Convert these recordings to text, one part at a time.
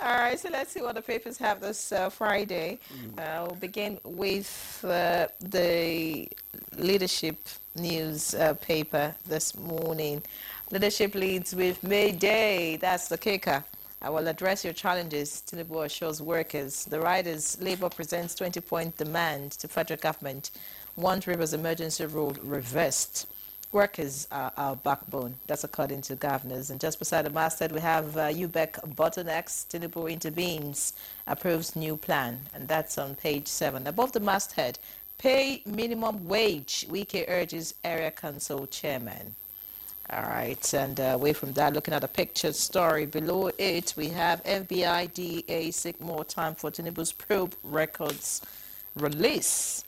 All right, so let's see what the papers have this Friday. We'll begin with the leadership news paper this morning. Leadership leads with May Day. That's the kicker. I will address your challenges, Tinubu assures workers. The riders, Labour presents 20-point demand to federal government. One Rivers emergency rule reversed. Workers are our backbone. That's according to governors. And just beside the masthead, we have UBEC bottlenecks. Tinubu intervenes, approves new plan. And that's on page 7. Above the masthead, pay minimum wage. Wike urges area council chairman. All right, and away from that, looking at a picture story below it, we have FBI, DEA seek more time for Tinubu's probe records release.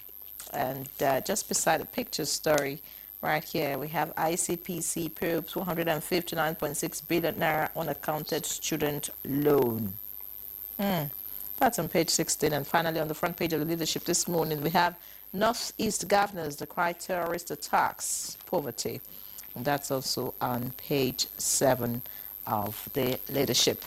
And just beside the picture story, right here, we have ICPC probes 159.6 billion naira unaccounted student loan. That's on page 16. And finally, on the front page of the leadership this morning, we have Northeast governors decry terrorist attacks, poverty. And that's also on page 7 of the leadership.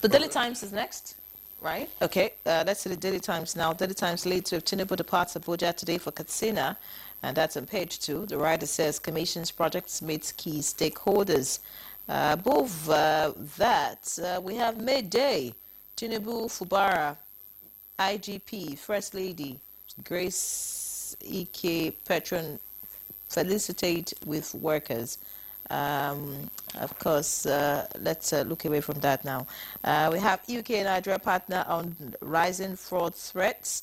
The Daily Times is next, right? Okay, let's see the Daily Times now. Daily Times leads with Tinubu departs Abuja today for Katsina, and that's on page 2. The writer says commissions projects meets key stakeholders. Above that, we have Midday. Tinubu Fubara, IGP, First Lady, Grace Ike Petron felicitate with workers. Of course, let's look away from that now. We have UK and Nigeria partner on rising fraud threats.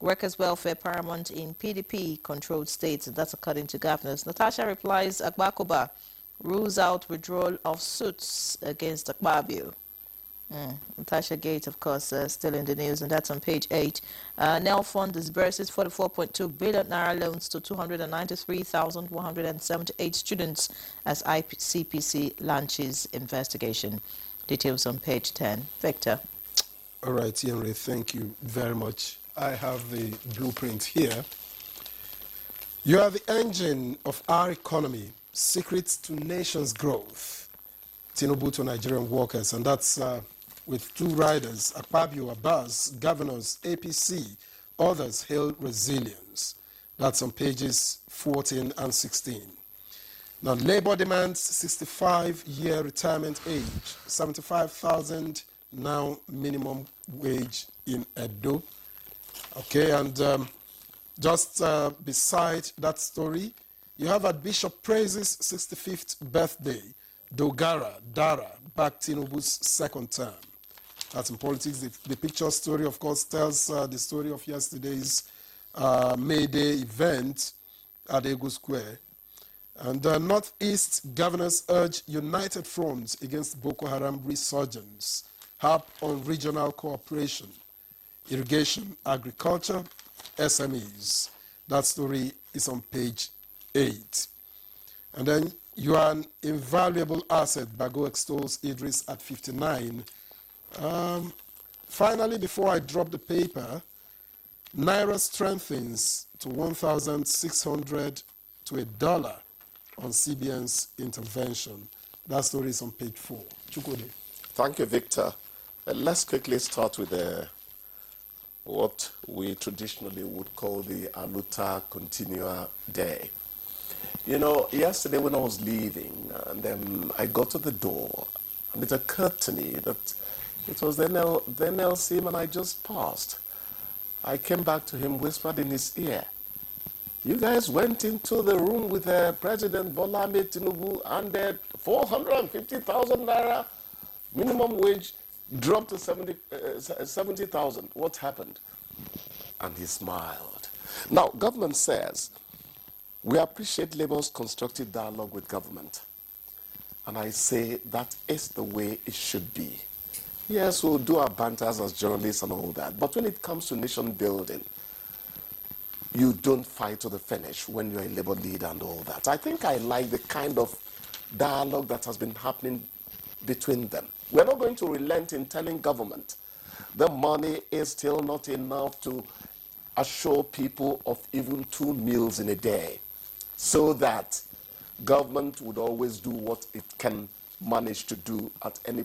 Workers' welfare paramount in PDP-controlled states. That's according to governors. Natasha replies, Agbakoba rules out withdrawal of suits against Akpabio. Natasha Gate, of course, still in the news, and that's on page 8. NEL Fund disburses 44.2 billion naira loans to 293,178 students as ICPC launches investigation. Details on page 10. Victor. All right, Henry, thank you very much. I have the blueprint here. You are the engine of our economy, secrets to nation's growth. Tinubu to Nigerian workers, and that's with two riders, Akpabio, Abbas, governors, APC, others hail resilience. That's on pages 14 and 16. Now, Labour demands 65-year retirement age, 75,000 now minimum wage in Edo. Okay, and just beside that story, you have Archbishop praises 65th birthday, Dogara, Dara, back Tinubu's second term. That's in politics. The picture story, of course, tells the story of yesterday's May Day event at Ego Square. And Northeast governors urge united fronts against Boko Haram resurgence, harp on regional cooperation, irrigation, agriculture, SMEs. That story is on page 8. And then you are an invaluable asset, Bago extols Idris at 59. Finally, before I drop the paper, Naira strengthens to 1,600 to $1 on CBN's intervention. That story is on page 4. Chukwudi. Thank you, Victor. Let's quickly start with what we traditionally would call the Aluta Continua Day. You know, yesterday when I was leaving, and then I got to the door, and it occurred to me that it was the NLC man I just passed. I came back to him, whispered in his ear, you guys went into the room with President Bola Ahmed Tinubu and 450,000 naira minimum wage dropped to 70,000. What happened? And he smiled. Now, government says, we appreciate Labour's constructive dialogue with government. And I say that is the way it should be. Yes, we'll do our banters as journalists and all that. But when it comes to nation building, you don't fight to the finish when you're a Labour leader and all that. I think I like the kind of dialogue that has been happening between them. We're not going to relent in telling government the money is still not enough to assure people of even 2 meals in a day, so that government would always do what it can manage to do at any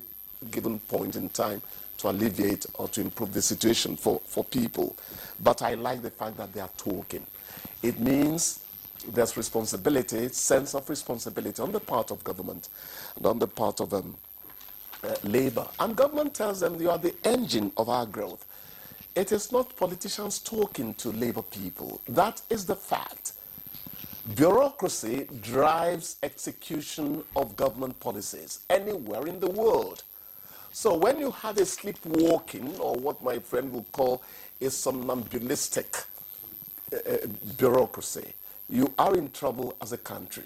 given point in time to alleviate or to improve the situation for people. But I like the fact that they are talking. It means there's responsibility, sense of responsibility on the part of government and on the part of labor. And government tells them you are the engine of our growth. It is not politicians talking to labor people. That is the fact. Bureaucracy drives execution of government policies anywhere in the world. So when you have a sleepwalking, or what my friend would call a somnambulistic bureaucracy, you are in trouble as a country.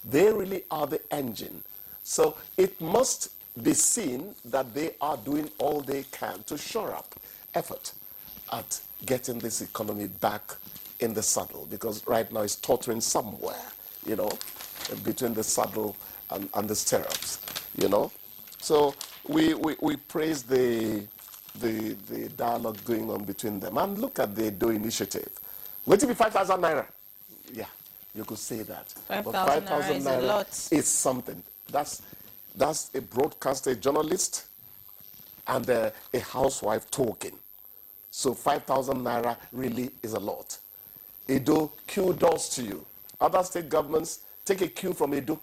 They really are the engine. So it must be seen that they are doing all they can to shore up effort at getting this economy back in the saddle, because right now it's tottering somewhere, you know, between the saddle and the stirrups, you know. So we praise the dialogue going on between them. And look at the DO initiative. Would it be 5,000 naira? Yeah, you could say that. 5,000 naira is a lot. Is something. That's a broadcaster, a journalist, and a housewife talking. So 5,000 naira really is a lot. Edo, kudos to you. Other state governments, take a cue from Edo.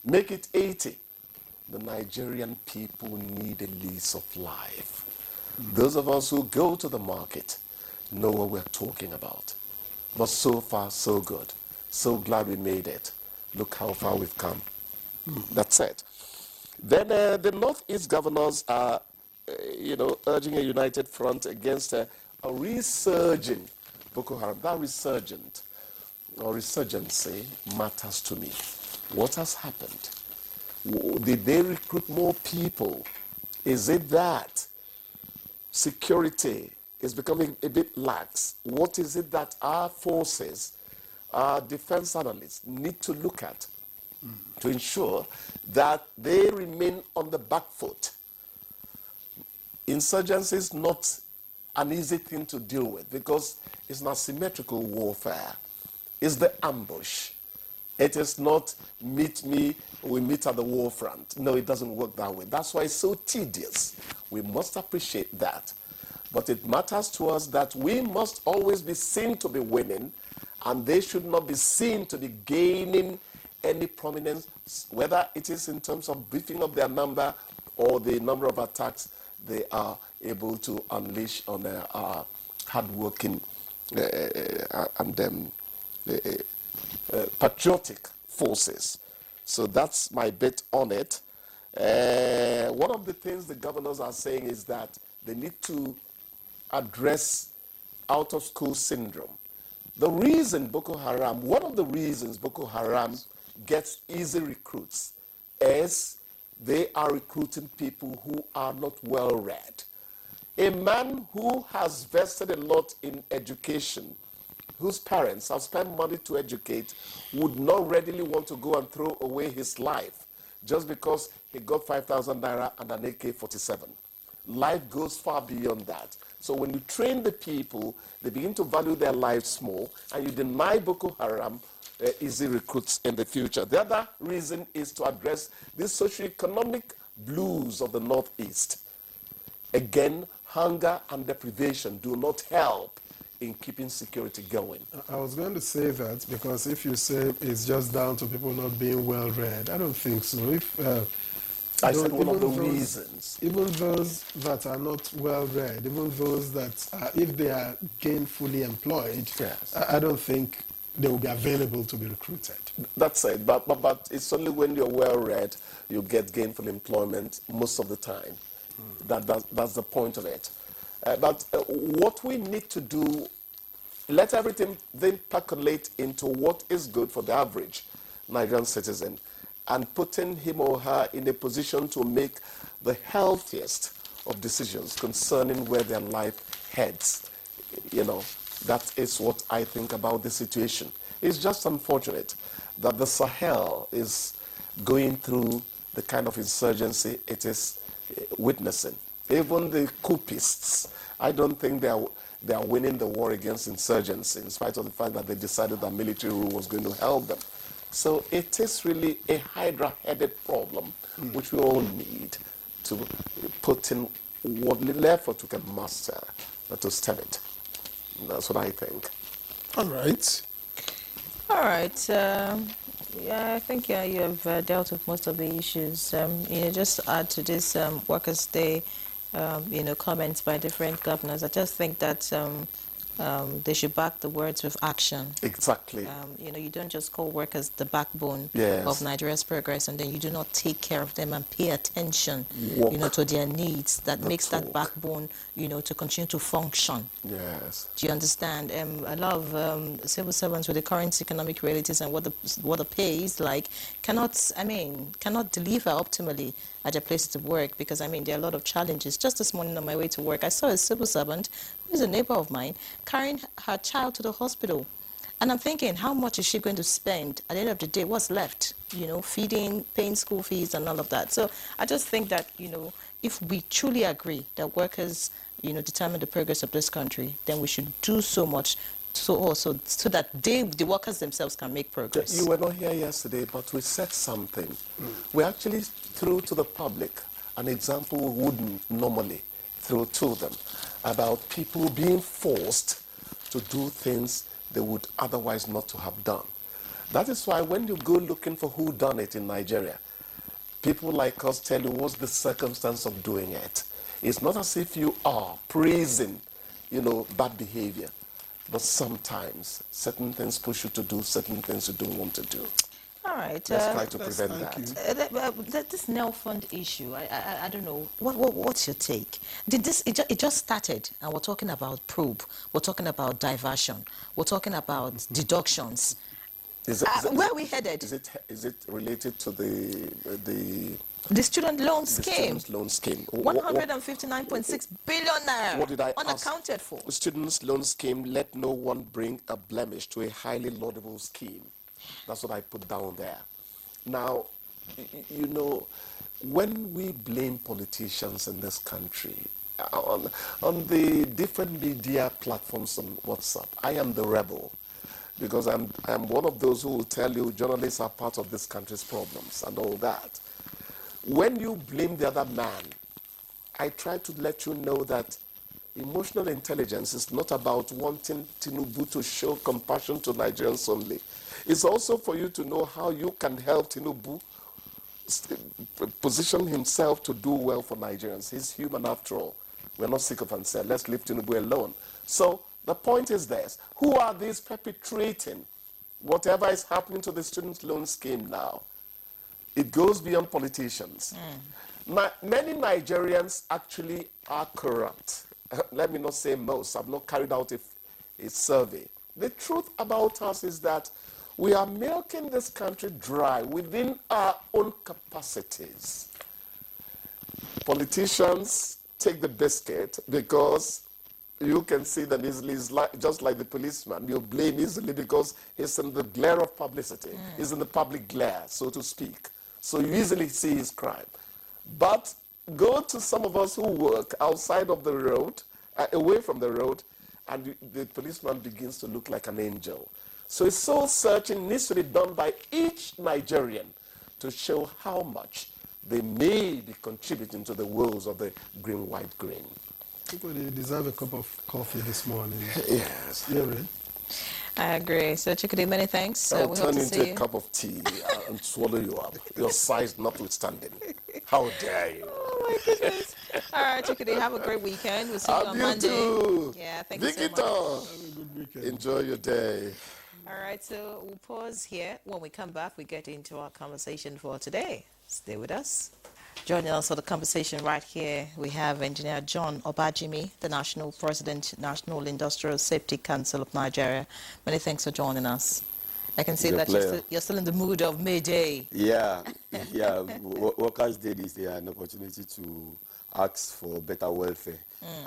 Make it 80. The Nigerian people need a lease of life. Those of us who go to the market know what we're talking about. But so far, so good. So glad we made it. Look how far we've come. That's it. Then the Northeast governors are, urging a united front against a resurging Boko Haram. That resurgent or resurgency matters to me. What has happened? Did they recruit more people? Is it that security is becoming a bit lax? What is it that our forces, our defense analysts need to look at to ensure that they remain on the back foot? Insurgency is not an easy thing to deal with because it's not symmetrical warfare. It's the ambush. It is not meet me, we meet at the war front. No, it doesn't work that way. That's why it's so tedious. We must appreciate that. But it matters to us that we must always be seen to be winning, and they should not be seen to be gaining any prominence, whether it is in terms of beefing up their number or the number of attacks they are able to unleash on our hardworking and patriotic forces. So that's my bit on it. One of the things the governors are saying is that they need to address out-of-school syndrome. The reason Boko Haram, one of the reasons Boko Haram gets easy recruits is they are recruiting people who are not well-read. A man who has vested a lot in education, whose parents have spent money to educate, would not readily want to go and throw away his life just because he got 5,000 naira and an AK-47. Life goes far beyond that. So when you train the people, they begin to value their lives more, and you deny Boko Haram easy recruits in the future. The other reason is to address the socioeconomic blues of the Northeast. Again, hunger and deprivation do not help in keeping security going. I was going to say that because if you say it's just down to people not being well-read, I don't think so. I said one of the reasons. Even those that are not well-read, even those that, if they are gainfully employed, yes, I don't think they will be available to be recruited. That's it. But it's only when you're well-read you get gainful employment most of the time. That's the point of it. But what we need to do, let everything then percolate into what is good for the average Nigerian citizen, and putting him or her in a position to make the healthiest of decisions concerning where their life heads. That is what I think about the situation. It's just unfortunate that the Sahel is going through the kind of insurgency it is witnessing. Even the coupists, I don't think they are winning the war against insurgency, in spite of the fact that they decided that military rule was going to help them. So it is really a hydra-headed problem, which we all need to put in what little effort we can muster to stem it. That's what I think. All right. All right. Yeah, I think you have dealt with most of the issues. Just to add to this Workers' Day, comments by different governors. I just think that they should back the words with action. Exactly. You don't just call workers the backbone Yes. of Nigeria's progress, and then you do not take care of them and pay attention, Walk to their needs. That the makes that talk. backbone, to continue to function. Yes. Do you understand? A lot of civil servants with the current economic realities and what the pay is like cannot deliver optimally at their places of work, because there are a lot of challenges. Just this morning on my way to work, I saw a civil servant who is a neighbor of mine carrying her child to the hospital. And I'm thinking, how much is she going to spend at the end of the day? What's left? Feeding, paying school fees and all of that. So I just think that, if we truly agree that workers, determine the progress of this country, then we should do so much so that the workers themselves can make progress. You were not here yesterday, but we said something. We actually threw to the public an example we wouldn't normally throw to them about people being forced to do things they would otherwise not to have done. That is why when you go looking for who done it in Nigeria, people like us tell you what's the circumstance of doing it. It's not as if you are praising, bad behavior. But sometimes certain things push you to do certain things you don't want to do. All right. Let's try to prevent that. This Nel Fund issue, I don't know. What's your take? It just started, and we're talking about probe. We're talking about diversion. We're talking about deductions. Where are we headed? Is it related to the student loan scheme? Student loan scheme. 159.6 billion naira. What did I unaccounted ask? for? Students loan scheme, let no one bring a blemish to a highly laudable scheme. That's what I put down there. Now, when we blame politicians in this country, on the different media platforms on WhatsApp, I am the rebel. Because I'm one of those who will tell you journalists are part of this country's problems and all that. When you blame the other man, I try to let you know that emotional intelligence is not about wanting Tinubu to show compassion to Nigerians only. It's also for you to know how you can help Tinubu position himself to do well for Nigerians. He's human after all. We're not sick of himself. Let's leave Tinubu alone. So the point is this: who are these perpetrating whatever is happening to the student loan scheme now? It goes beyond politicians. Many Nigerians actually are corrupt. Let me not say most. I've not carried out a survey. The truth about us is that we are milking this country dry within our own capacities. Politicians take the biscuit because you can see them easily. It's just like the policeman. You blame easily because he's in the glare of publicity. He's in the public glare, so to speak. So you easily see his crime. But go to some of us who work outside of the road, away from the road, and the policeman begins to look like an angel. So soul searching needs to be done by each Nigerian to show how much they may be contributing to the woes of the green, white, green. People, they deserve a cup of coffee this morning. Yes. Yeah, right? I agree. So, Chikudi, many thanks. I'll We turn hope to into see a you. cup of tea and swallow you up, your size notwithstanding. How dare you? Oh, my goodness. All right, Chikudi, have a great weekend. We'll see you on You Monday. too. Yeah, thank you so much. Victor, Have a good weekend. enjoy your day. All right, so we'll pause here. When we come back, we get into our conversation for today. Stay with us. Joining us for the conversation right here, we have Engineer John Obajimi, the National President, National Industrial Safety Council of Nigeria. Many thanks for joining us. I can see It's a that pleasure. you're still in the mood of May Day. Yeah. Workers' Day is an opportunity to ask for better welfare.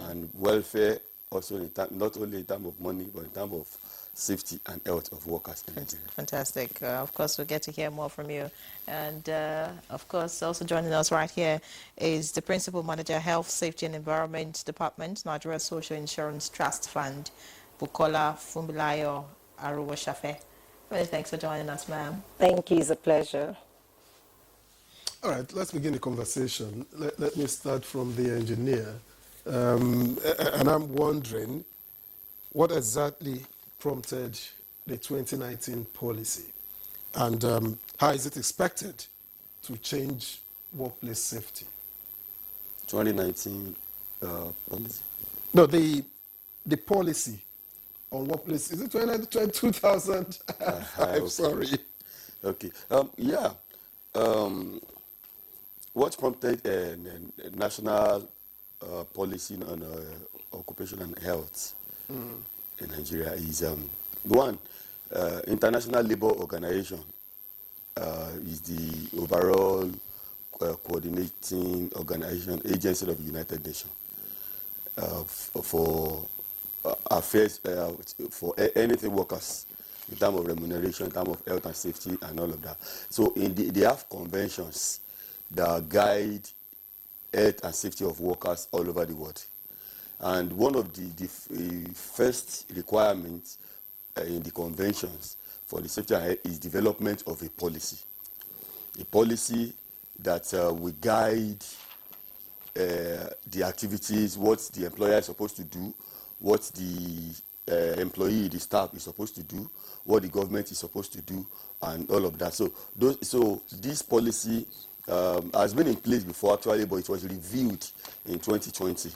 And welfare also, not only in terms of money, but in terms of safety and health of workers in Nigeria. Fantastic. Of course, we'll get to hear more from you. And, of course, also joining us right here is the Principal Manager, Health, Safety and Environment Department, Nigeria Social Insurance Trust Fund, Bukola Funmilayo Aruwashafe. Many thanks for joining us, ma'am. Thank you. It's a pleasure. All right, let's begin the conversation. Let me start from the engineer. And I'm wondering what exactly prompted the 2019 policy and how is it expected to change workplace safety? 2019 policy. No, the policy on workplace, is it 2000? I'm Okay. sorry. Okay. What prompted a national policy on occupation and health in Nigeria is one, International Labour Organization is the overall coordinating organization agency of the United Nations for affairs for anything workers in terms of remuneration, in terms of health and safety, and all of that. So they have conventions that guide health and safety of workers all over the world. And one of the first requirements in the conventions for the safety and health is development of a policy that will guide the activities, what the employer is supposed to do, what the employee, the staff is supposed to do, what the government is supposed to do, and all of that. So this policy has been in place before actually, but it was reviewed in 2020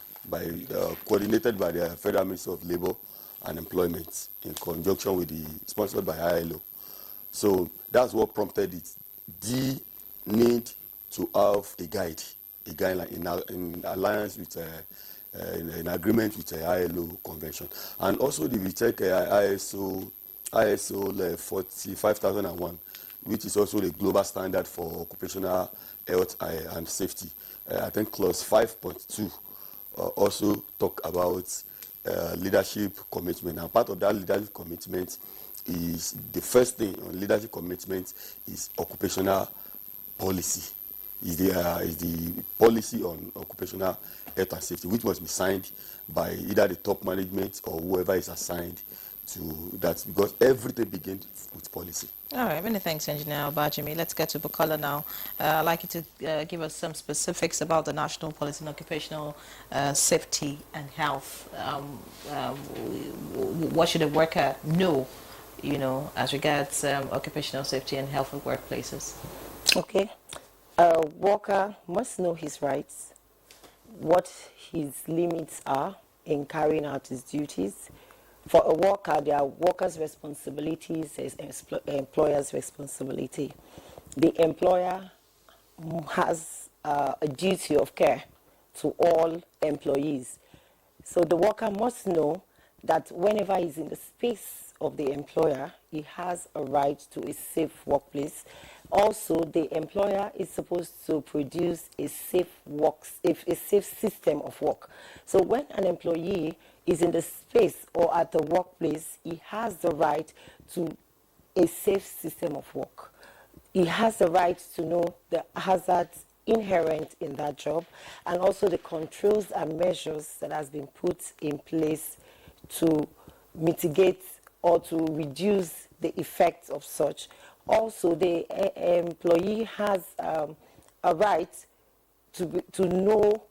coordinated by the Federal Ministry of Labour and Employment in conjunction with sponsored by ILO. So that's what prompted it. The need to have a guideline in alliance with in agreement with the ILO convention, and also we check ISO 45001, which is also the global standard for occupational health and safety. I think clause 5.2 also talk about leadership commitment, and part of that leadership commitment is the first thing on leadership commitment is occupational policy. Is the policy on occupational health and safety, which must be signed by either the top management or whoever is assigned to that, because everything begins with policy. All right, many thanks, Engineer Obajimi. Let's get to Bukola now. I'd like you to give us some specifics about the National Policy on Occupational Safety and Health. What should a worker know, as regards occupational safety and health of workplaces? Okay. A worker must know his rights, what his limits are in carrying out his duties. For a worker, there are workers' responsibilities, there's employer's responsibility. The employer has a duty of care to all employees. So the worker must know that whenever he's in the space of the employer, he has a right to a safe workplace. Also, the employer is supposed to produce a safe system of work. So when an employee is in the space or at the workplace, he has the right to a safe system of work. He has the right to know the hazards inherent in that job, and also the controls and measures that has been put in place to mitigate or to reduce the effects of such. Also, the employee has a right to know,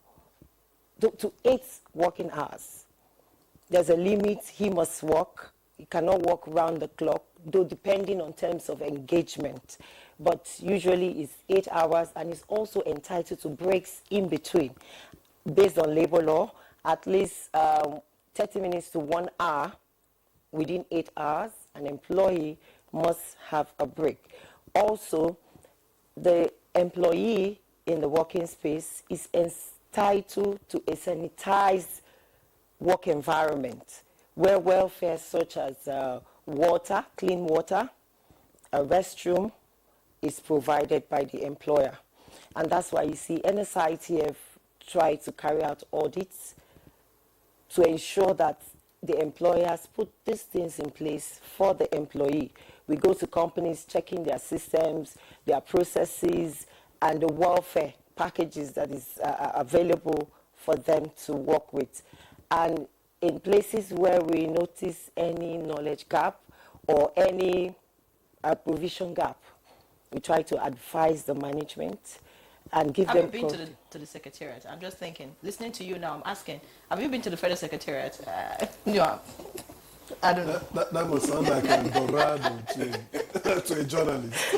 to 8 working hours. There's a limit he must work. He cannot work round the clock, though depending on terms of engagement. But usually it's 8 hours, and is also entitled to breaks in between. Based on labor law, at least 30 minutes to 1 hour within 8 hours, an employee must have a break. Also, the employee in the working space is entitled to a sanitized work environment where welfare such as water, clean water, a restroom is provided by the employer. And that's why you see NSITF try to carry out audits to ensure that the employers put these things in place for the employee. We go to companies checking their systems, their processes, and the welfare packages that is available for them to work with. And in places where we notice any knowledge gap or any provision gap, we try to advise the management and give Have them you been to the secretariat? I'm just thinking, listening to you now, I'm asking, have you been to the federal secretariat? No, I don't know. That must sound like a Dorado to a journalist.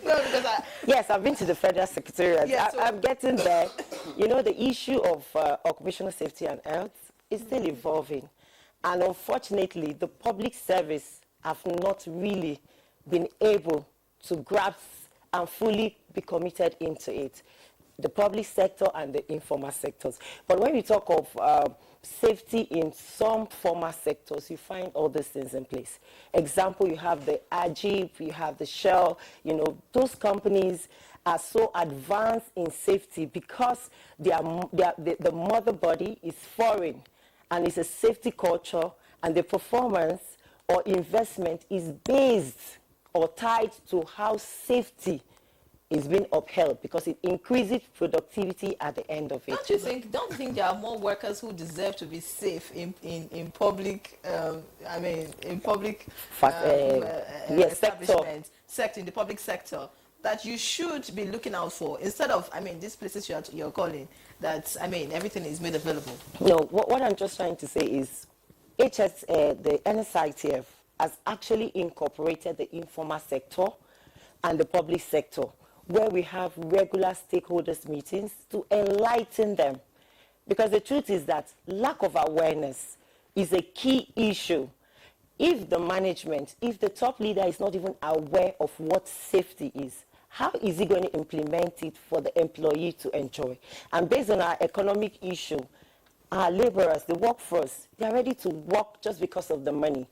No, because Yes, I've been to the federal secretariat. Yeah, so- I'm getting there. You know, the issue of occupational safety and health is still evolving. And unfortunately, the public service have not really been able to grasp and fully be committed into it. The public sector and the informal sectors. But when we talk of safety in some formal sectors, you find all these things in place. Example, you have the Ajib, you have the Shell, you know, those companies are so advanced in safety because the mother body is foreign and it's a safety culture, and the performance or investment is based or tied to how safety is being upheld, because it increases productivity at the end of it. don't you think there are more workers who deserve to be safe in public, in public Yes, establishments, sector, in the public sector, that you should be looking out for, instead of, these places you're calling, that, everything is made available? No, what I'm just trying to say is the NSITF has actually incorporated the informal sector and the public sector, where we have regular stakeholders meetings to enlighten them. Because the truth is that lack of awareness is a key issue. If the management, if the top leader is not even aware of what safety is, how is he going to implement it for the employee to enjoy? And based on our economic issue, our laborers, the workforce, they're ready to work just because of the money.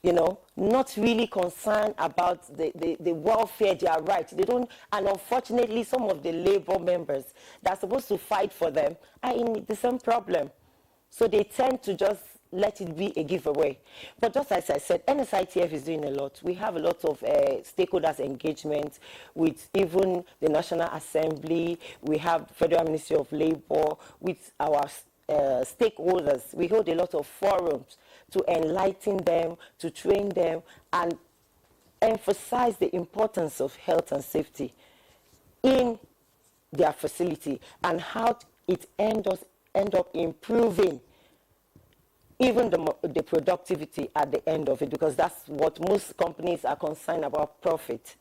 You know, not really concerned about the welfare, their rights. They don't, and unfortunately, some of the labor members that are supposed to fight for them are in the same problem. So they tend to just let it be a giveaway. But just as I said, NSITF is doing a lot. We have a lot of stakeholders engagement with even the National Assembly. We have Federal Ministry of Labor, with our stakeholders. We hold a lot of forums to enlighten them, to train them, and emphasize the importance of health and safety in their facility, and how it end up improving even the productivity at the end of it, because that's what most companies are concerned about, profit,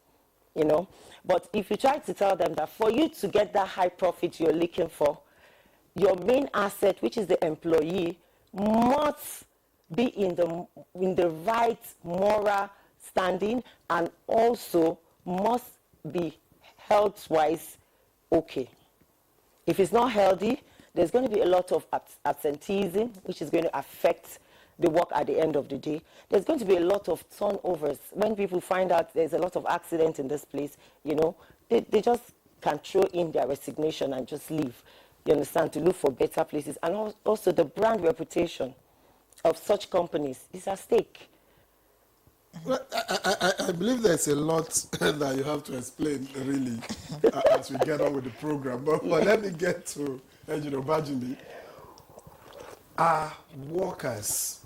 you know. But if you try to tell them that for you to get that high profit you're looking for, your main asset, which is the employee, must be in the right moral standing, and also must be health-wise okay. If it's not healthy, there's going to be a lot of absenteeism, which is going to affect the work at the end of the day. There's going to be a lot of turnovers. When people find out there's a lot of accidents in this place, you know, they just can throw in their resignation and just leave, you understand, to look for better places. And also the brand reputation of such companies is at stake. Well, I believe there's a lot that you have to explain, really, as we get on with the program. But let me get to Engineer Bajimbi. Are workers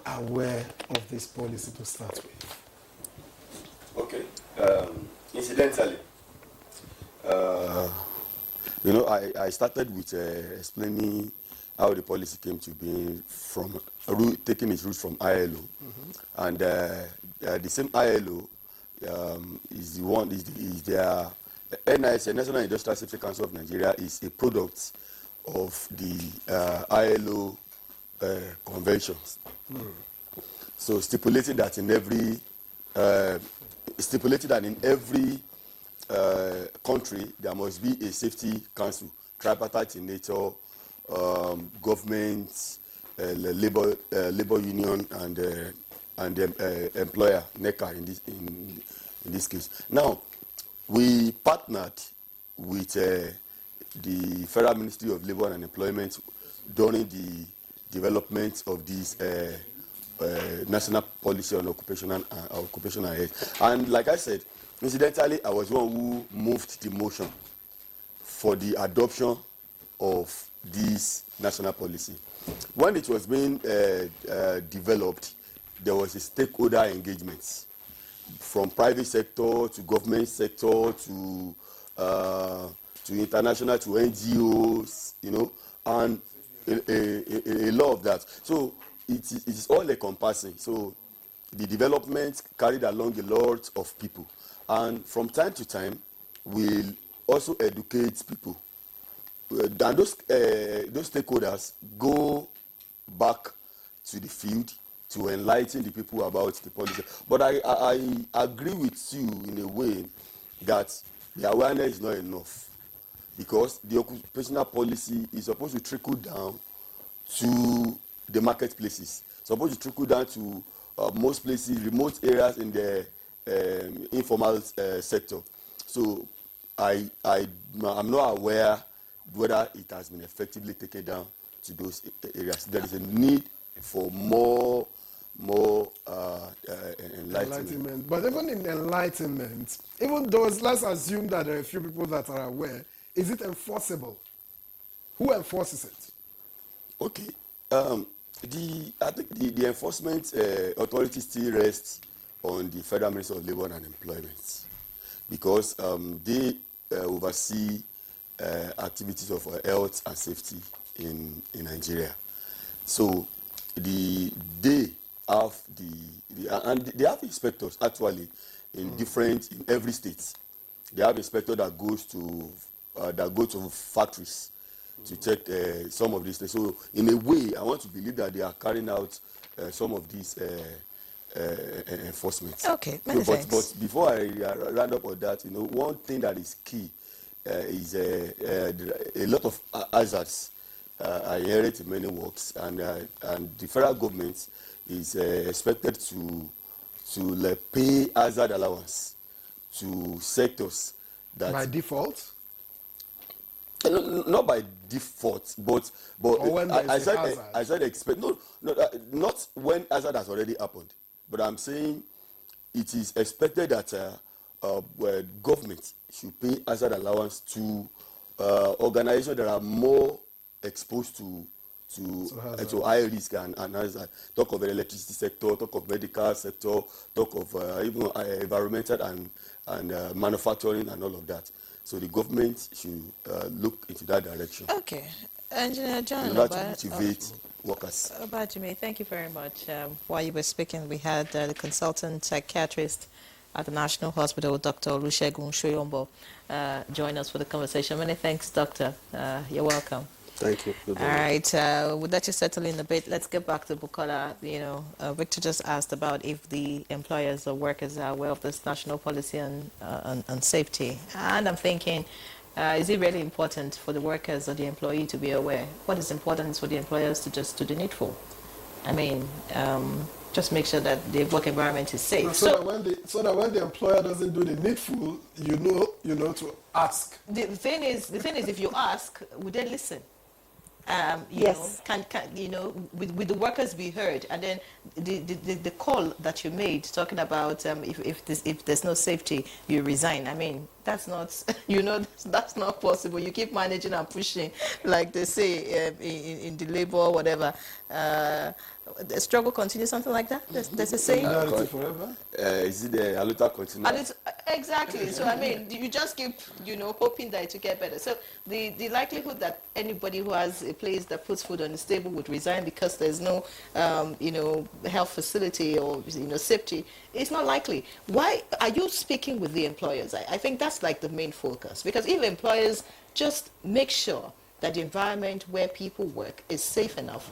aware of this policy to start with? Okay. Incidentally, you know, I started with explaining how the policy came to be, from taking its roots from ILO, and the same ILO is their NIS, National Industrial Safety Council of Nigeria, is a product of the ILO conventions. So stipulated that in every country there must be a safety council, tripartite in nature, government, labor union, and employer, NECA in this case. Now, we partnered with the Federal Ministry of Labor and Employment during the development of this national policy on occupational health. And like I said, incidentally, I was one who moved the motion for the adoption of this national policy. When it was being developed, there was a stakeholder engagement from private sector to government sector to to international, to NGOs, and a lot of that. So it is all encompassing. So the development carried along a lot of people, and from time to time, we'll also educate people. And those stakeholders go back to the field to enlighten the people about the policy. But I agree with you in a way that the awareness is not enough, because the occupational policy is supposed to trickle down to the marketplaces, supposed to trickle down to most places, remote areas in the informal sector. So I'm not aware whether it has been effectively taken down to those areas. There is a need for more enlightenment. But even in enlightenment, even those, let's assume that there are a few people that are aware, is it enforceable? Who enforces it? Okay. I think the enforcement authority still rests on the Federal Ministry of Labour and Employment, because they oversee activities of health and safety in Nigeria. So they have and they have inspectors actually in every state. They have inspectors that go to factories to check some of these things. So in a way, I want to believe that they are carrying out some of these enforcements. Okay, many thanks. But before I round up on that, one thing that is key is a lot of hazards are inherent in many works, and the federal government is expected to pay hazard allowance to sectors that By default? not by default, but when I hazard. expect not when hazard has already happened, but I'm saying it is expected that government should pay hazard allowance to organizations that are more exposed to high risk and hazard. Talk of the electricity sector, talk of medical sector, talk of even environmental and manufacturing and all of that. So the government should look into that direction. Okay. Engineer John, in order to motivate workers. Jimmy, thank you very much. While you were speaking, we had the consultant psychiatrist at the National Hospital, Dr. Olusegun Shoyombo, join us for the conversation. Many thanks, Doctor. You're welcome. Thank you. All right, we'll let you settle in a bit. Let's get back to Bukola. Victor just asked about if the employers or workers are aware of this national policy on safety. And I'm thinking, is it really important for the workers or the employee to be aware? What is important is for the employers to just do the needful. I mean, just make sure that the work environment is safe. So that when the employer doesn't do the needful, you know to ask. The thing is, if you ask, would they listen? Yes. With the workers we heard, and then the call that you made talking about if there's no safety, you resign. I mean, that's not that's not possible. You keep managing and pushing, like they say in the labor or whatever. The struggle continues, something like that. There's a saying. Forever. Is it the Aluta continue? And exactly. So I mean, you just keep hoping that it will get better. So the likelihood that anybody who has a place that puts food on the table would resign because there's no health facility or safety, it's not likely. Why are you speaking with the employers? I think that's like the main focus, because if employers just make sure that the environment where people work is safe enough,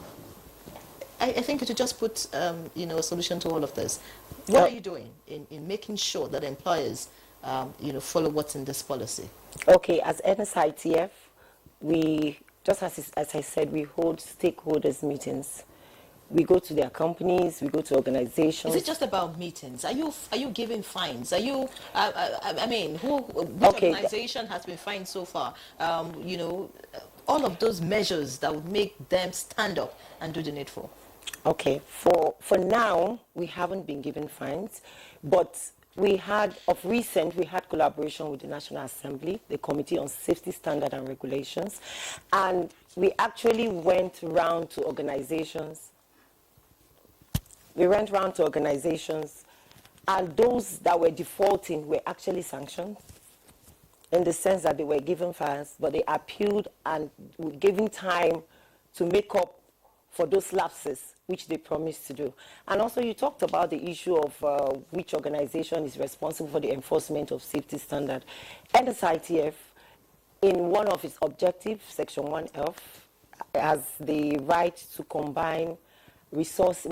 I think it would just put a solution to all of this. What are you doing in making sure that employers follow what's in this policy? Okay, as NSITF, we, just as I said, we hold stakeholders meetings. We go to their companies, we go to organizations. Is it just about meetings? Are you giving fines? Are you, I mean, which organization has been fined so far? All of those measures that would make them stand up and do the needful. Okay, for now, we haven't been given fines, but we had collaboration with the National Assembly, the Committee on Safety Standard and Regulations, and we actually went round to organizations. And those that were defaulting were actually sanctioned. in the sense that they were given fines, but they appealed and were given time to make up for those lapses which they promised to do. And also you talked about the issue of which organization is responsible for the enforcement of safety standard. NSITF, in one of its objectives, Section 1F, has the right to combine resources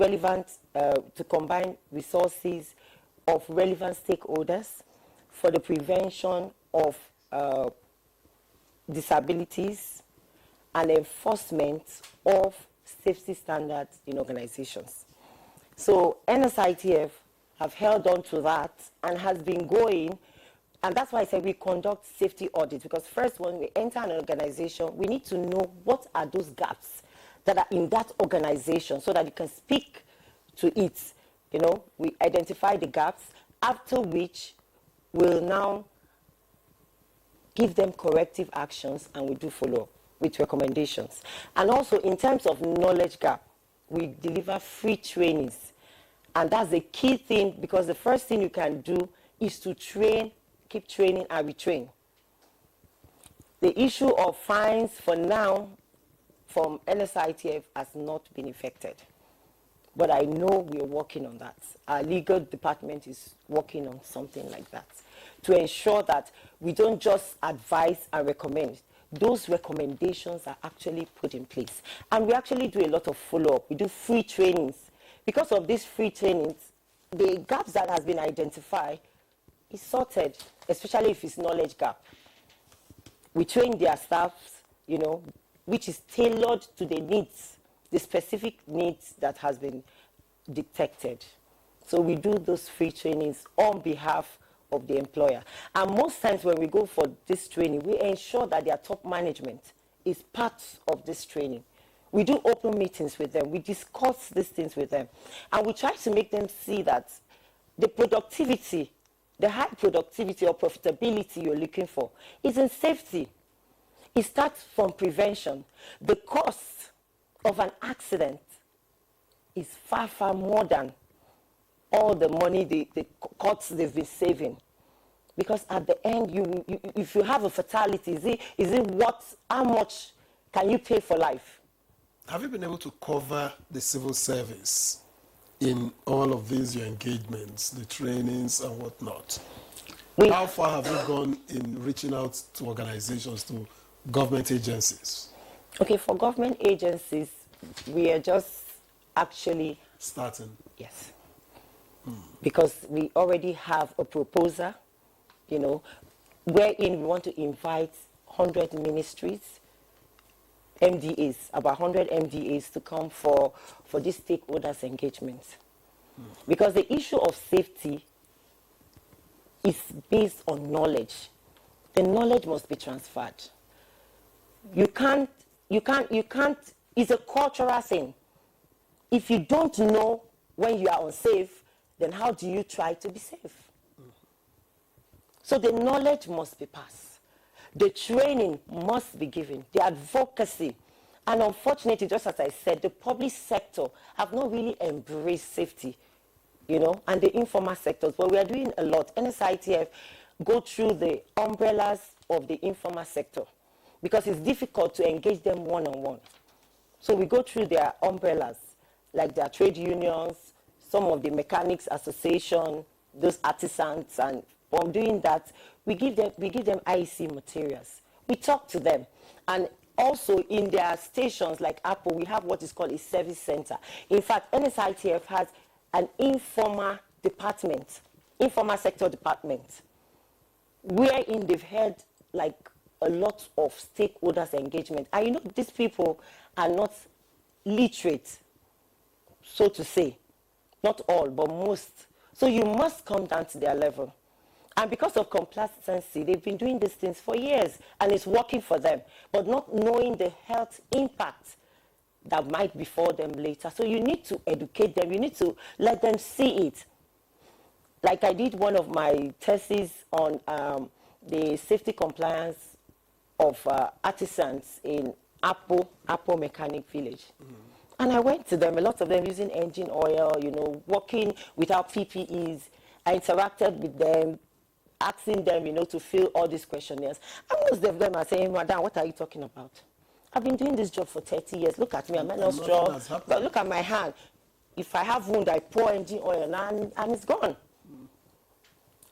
of relevant stakeholders for the prevention of disabilities and enforcement of safety standards in organizations. So NSITF have held on to that and has been going, and that's why I said we conduct safety audits, because first when we enter an organization, we need to know what are those gaps that are in that organization so that you can speak to it. You know, we identify the gaps, after which we'll now give them corrective actions and we do follow up with recommendations. And also in terms of knowledge gap, we deliver free trainings. And that's the key thing, because the first thing you can do is to train, keep training and retrain. The issue of fines for now from NSITF has not been effected. But I know we are working on that. Our legal department is working on something like that to ensure that we don't just advise and recommend. Those recommendations are actually put in place. And we actually do a lot of follow-up. We do free trainings. Because of these free trainings, the gaps that has been identified is sorted, especially if it's knowledge gap. We train their staffs, you know, which is tailored to the needs, the specific needs that has been detected. So we do those free trainings on behalf of the employer. And most times when we go for this training, we ensure that their top management is part of this training. We do open meetings with them. We discuss these things with them. And we try to make them see that the productivity, the high productivity or profitability you're looking for is in safety. It starts from prevention. The cost of an accident is far, far more than all the money, the costs they've been saving. Because at the end, if you have a fatality, is it how much can you pay for life? Have you been able to cover the civil service in all of these your engagements, the trainings and whatnot? How far have you gone in reaching out to organizations, to government agencies? Okay, for government agencies, we are just actually starting. Yes. Because we already have a proposal, you know, wherein we want to invite 100 ministries, MDAs, about 100 MDAs to come for this stakeholders engagement. Because the issue of safety is based on knowledge. The knowledge must be transferred. You can't, it's a cultural thing. If you don't know when you are unsafe, then how do you try to be safe? So the knowledge must be passed. The training must be given, the advocacy. And unfortunately, just as I said, the public sector have not really embraced safety, you know, and the informal sectors. But we are doing a lot. NSITF go through the umbrellas of the informal sector because it's difficult to engage them one-on-one. So we go through their umbrellas, like their trade unions, some of the mechanics association, those artisans, and from doing that, we give them IEC materials. We talk to them. And also in their stations like Apple, we have what is called a service center. In fact, NSITF has an informal department, informal sector department, wherein they've had like a lot of stakeholders engagement. And you know, these people are not literate, so to say. Not all, but most. So you must come down to their level. And because of complacency, they've been doing these things for years, and it's working for them, but not knowing the health impact that might befall them later. So you need to educate them. You need to let them see it. Like I did one of my theses on the safety compliance of artisans in Apple Mechanic Village. And I went to them, a lot of them using engine oil, you know, working without PPEs. I interacted with them. asking them, to fill all these questionnaires. And most of them are saying, Madam, what are you talking about? I've been doing this job for 30 years. Look at me, I'm not strong. But look at my hand. If I have wound, I pour engine oil and it's gone.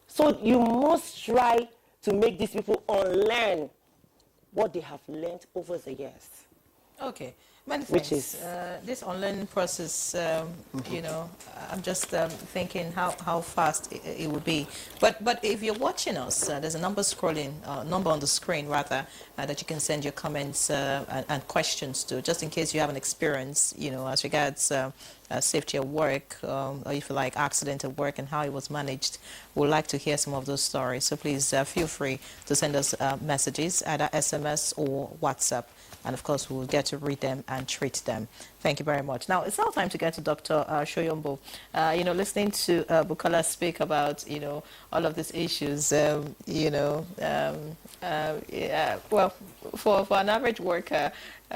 So you must try to make these people unlearn what they have learned over the years. Okay. Many Which thanks. is This online process, I'm just thinking how fast it would be. But if you're watching us, there's a number on the screen rather, that you can send your comments and questions to, just in case you have an experience, as regards safety at work, or if you like accident at work and how it was managed. We'd like to hear some of those stories. So please feel free to send us messages, either SMS or WhatsApp. And of course, we'll get to read them and treat them. Thank you very much. Now, it's now time to get to Dr. Shoyombo. Listening to Bukola speak about, all of these issues, well, for an average worker,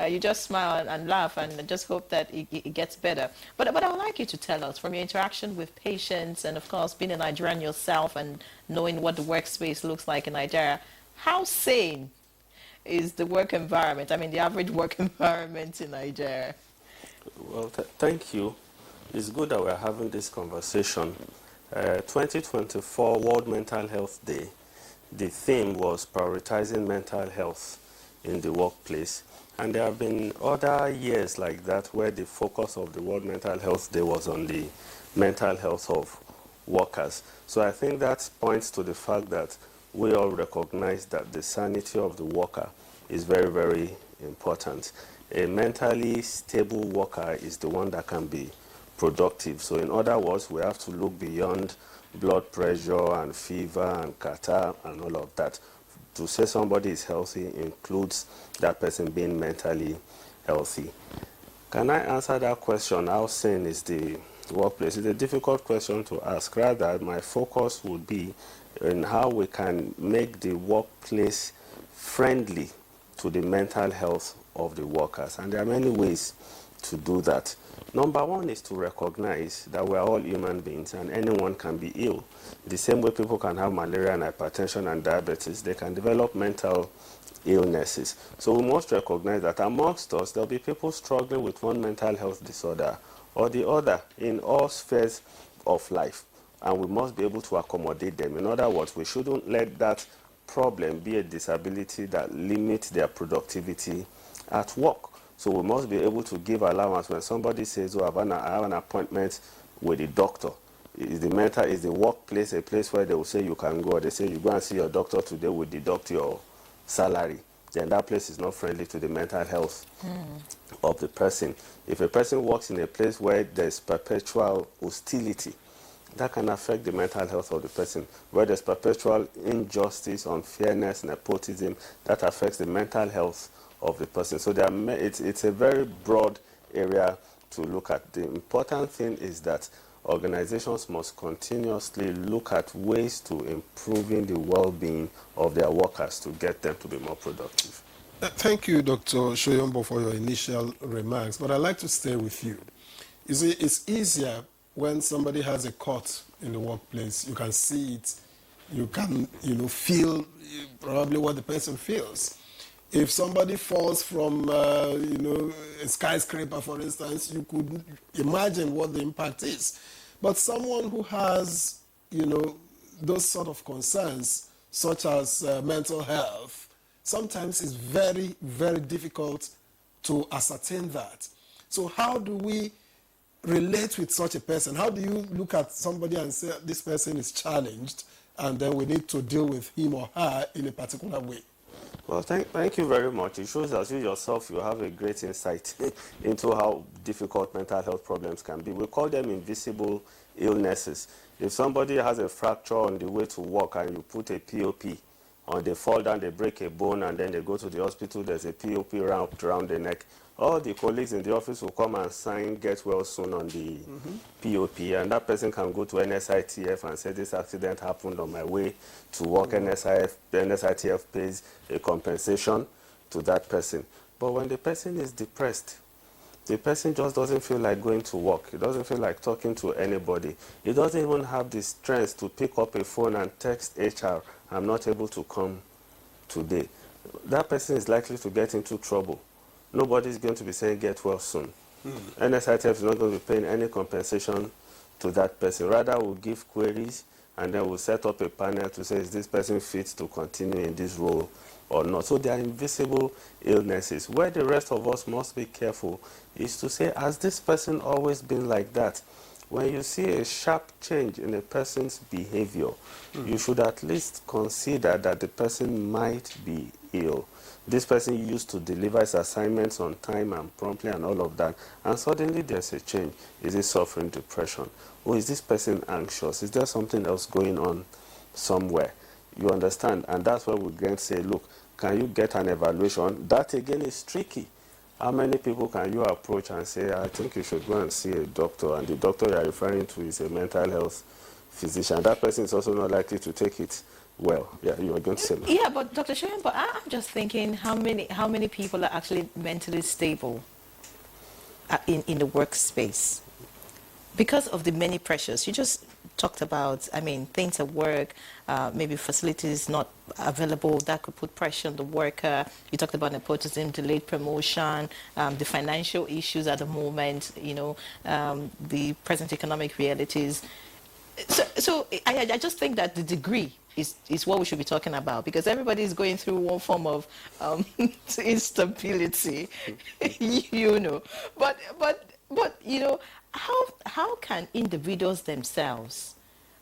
you just smile and laugh and just hope that it gets better. But I would like you to tell us, from your interaction with patients and, of course, being a Nigerian yourself and knowing what the workspace looks like in Nigeria, how sane is the work environment? I mean, the average work environment in Nigeria. Well, thank you. It's good that we're having this conversation. 2024 World Mental Health Day, the theme was prioritizing mental health in the workplace. And there have been other years like that where the focus of the World Mental Health Day was on the mental health of workers. So I think that points to the fact that we all recognize that the sanity of the worker is very, very important. A mentally stable worker is the one that can be productive. So in other words, we have to look beyond blood pressure and fever and catarrh and all of that. To say somebody is healthy includes that person being mentally healthy. Can I answer that question? How sane is the workplace? It's a difficult question to ask. Rather, my focus would be in how we can make the workplace friendly to the mental health of the workers. And there are many ways to do that. Number one is to recognize that we are all human beings and anyone can be ill. The same way people can have malaria and hypertension and diabetes, they can develop mental illnesses. So we must recognize that amongst us, there'll be people struggling with one mental health disorder or the other in all spheres of life. And we must be able to accommodate them. In other words, we shouldn't let that problem be a disability that limits their productivity at work. So we must be able to give allowance when somebody says, I have an appointment with the doctor. Is the workplace a place where they will say you can go, or they say you go and see your doctor today, will deduct your salary? Then that place is not friendly to the mental health of the person. If a person works in a place where there's perpetual hostility, that can affect the mental health of the person. Where there's perpetual injustice, unfairness, nepotism, that affects the mental health of the person. So it's a very broad area to look at. The important thing is that organizations must continuously look at ways to improving the well-being of their workers to get them to be more productive. Thank you, Dr. Shoyombo, for your initial remarks, but I'd like to stay with you. You see, it's easier when somebody has a cut in the workplace. You can see it, you can, feel probably what the person feels. If somebody falls from, a skyscraper, for instance, you could imagine what the impact is. But someone who has, those sort of concerns, such as mental health, sometimes it's very, very difficult to ascertain that. So how do we relate with such a person? How do you look at somebody and say this person is challenged and then we need to deal with him or her in a particular way? Well, thank you very much. It shows that you yourself, you have a great insight into how difficult mental health problems can be. We call them invisible illnesses. If somebody has a fracture on the way to work and you put a POP on, they fall down, they break a bone, and then they go to the hospital, there's a POP wrapped around the neck, all the colleagues in the office will come and sign get well soon on the POP, and that person can go to NSITF and say this accident happened on my way to work. NSITF pays a compensation to that person. But when the person is depressed, The person just doesn't feel like going to work. He doesn't feel like talking to anybody. He doesn't even have the strength to pick up a phone and text HR, I'm not able to come today. That person is likely to get into trouble. Nobody is going to be saying get well soon. NSITF is not going to be paying any compensation to that person. Rather, we'll give queries and then we'll set up a panel to say, is this person fit to continue in this role or not? So they are invisible illnesses. Where the rest of us must be careful is to say, has this person always been like that? When you see a sharp change in a person's behavior, you should at least consider that the person might be ill. This person used to deliver his assignments on time and promptly and all of that, and suddenly there's a change. Is he suffering depression? Or is this person anxious? Is there something else going on somewhere? You understand? And that's where we can say, look, can you get an evaluation? That again is tricky. How many people can you approach and say, I think you should go and see a doctor, and the doctor you are referring to is a mental health physician? That person is also not likely to take it well. Yeah, you are going to say that. Yeah, but Dr. Shoyan, but I'm just thinking how many people are actually mentally stable in the workspace because of the many pressures you just talked about. I mean, things at work, maybe facilities not available, that could put pressure on the worker. You talked about nepotism, delayed promotion, the financial issues at the moment, the present economic realities. So I just think that the degree is what we should be talking about, because everybody is going through one form of instability, But how can individuals themselves,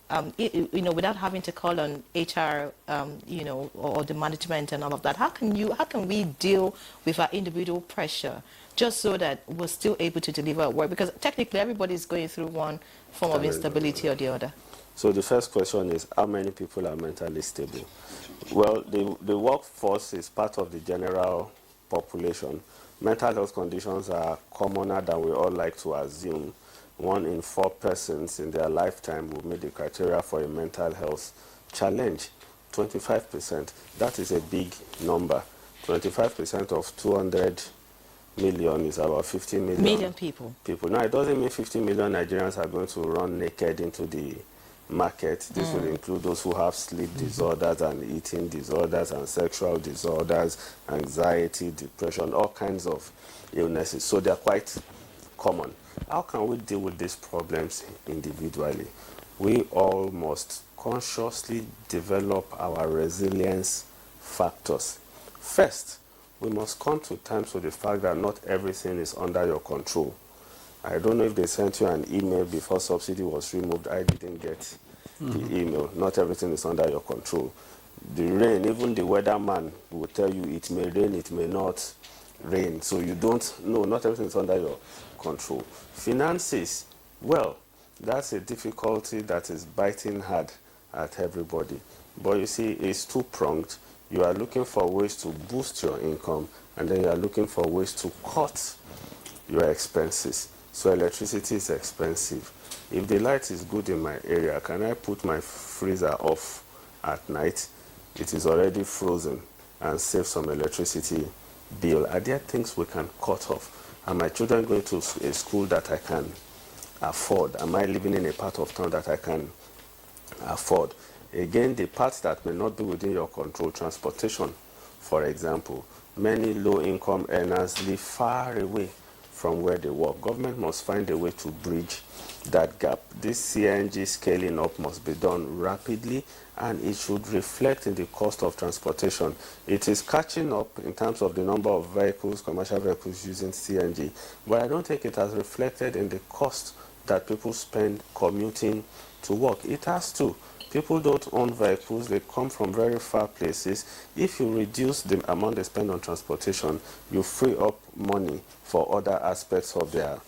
without having to call on HR, or the management and all of that, how can we deal with our individual pressure just so that we're still able to deliver at work? Because technically everybody is going through one form of instability or the other. So the first question is, how many people are mentally stable? Well, the workforce is part of the general population. Mental health conditions are commoner than we all like to assume. 1 in 4 persons in their lifetime will meet the criteria for a mental health challenge. 25%. That is a big number. 25% of 200 million is about 50 million people. Now, it doesn't mean 50 million Nigerians are going to run naked into the market. This will include those who have sleep disorders and eating disorders and sexual disorders, anxiety, depression, all kinds of illnesses. So they're quite common. How can we deal with these problems individually? We all must consciously develop our resilience factors. First, we must come to terms with the fact that not everything is under your control. I don't know if they sent you an email before subsidy was removed. I didn't get the email. Not everything is under your control. The rain, even the weatherman will tell you it may rain, it may not rain. So you don't know, not everything is under your control. Finances, well, that's a difficulty that is biting hard at everybody. But you see, it's two-pronged. You are looking for ways to boost your income, and then you are looking for ways to cut your expenses. So electricity is expensive. If the light is good in my area, can I put my freezer off at night? It is already frozen, and save some electricity bill. Are there things we can cut off? Are my children going to a school that I can afford? Am I living in a part of town that I can afford? Again, the parts that may not be within your control, transportation, for example. Many low-income earners live far away from where they work. Government must find a way to bridge that gap. This CNG scaling up must be done rapidly, and it should reflect in the cost of transportation. It is catching up in terms of the number of vehicles, commercial vehicles using CNG, but I don't think it has reflected in the cost that people spend commuting to work. It has to. People don't own vehicles, they come from very far places. If you reduce the amount they spend on transportation, you free up money for other aspects of their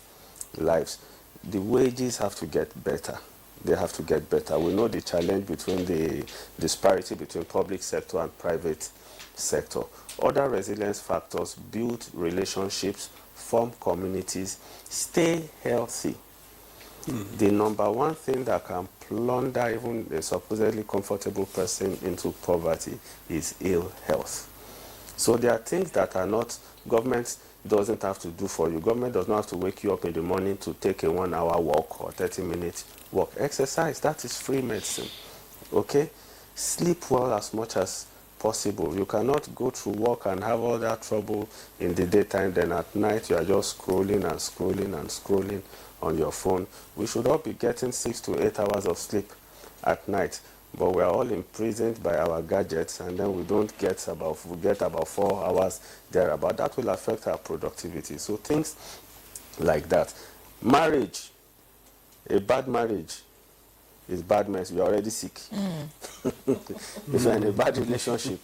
lives. The wages have to get better. They have to get better. We know the challenge between the disparity between public sector and private sector. Other resilience factors: build relationships, form communities, stay healthy. The number one thing that can plunder even a supposedly comfortable person into poverty is ill health. So there are things that are not governments. doesn't have to do for you. Government does not have to wake you up in the morning to take a 1 hour walk or 30-minute walk. Exercise, that is free medicine. Okay? Sleep well as much as possible. You cannot go to work and have all that trouble in the daytime, then at night you are just scrolling and scrolling and scrolling on your phone. We should all be getting 6 to 8 hours of sleep at night, but we are all imprisoned by our gadgets, and then we get about 4 hours thereabout. That will affect our productivity. So things like that. Marriage, a bad marriage is bad mess. You're already sick. If you're in a bad relationship,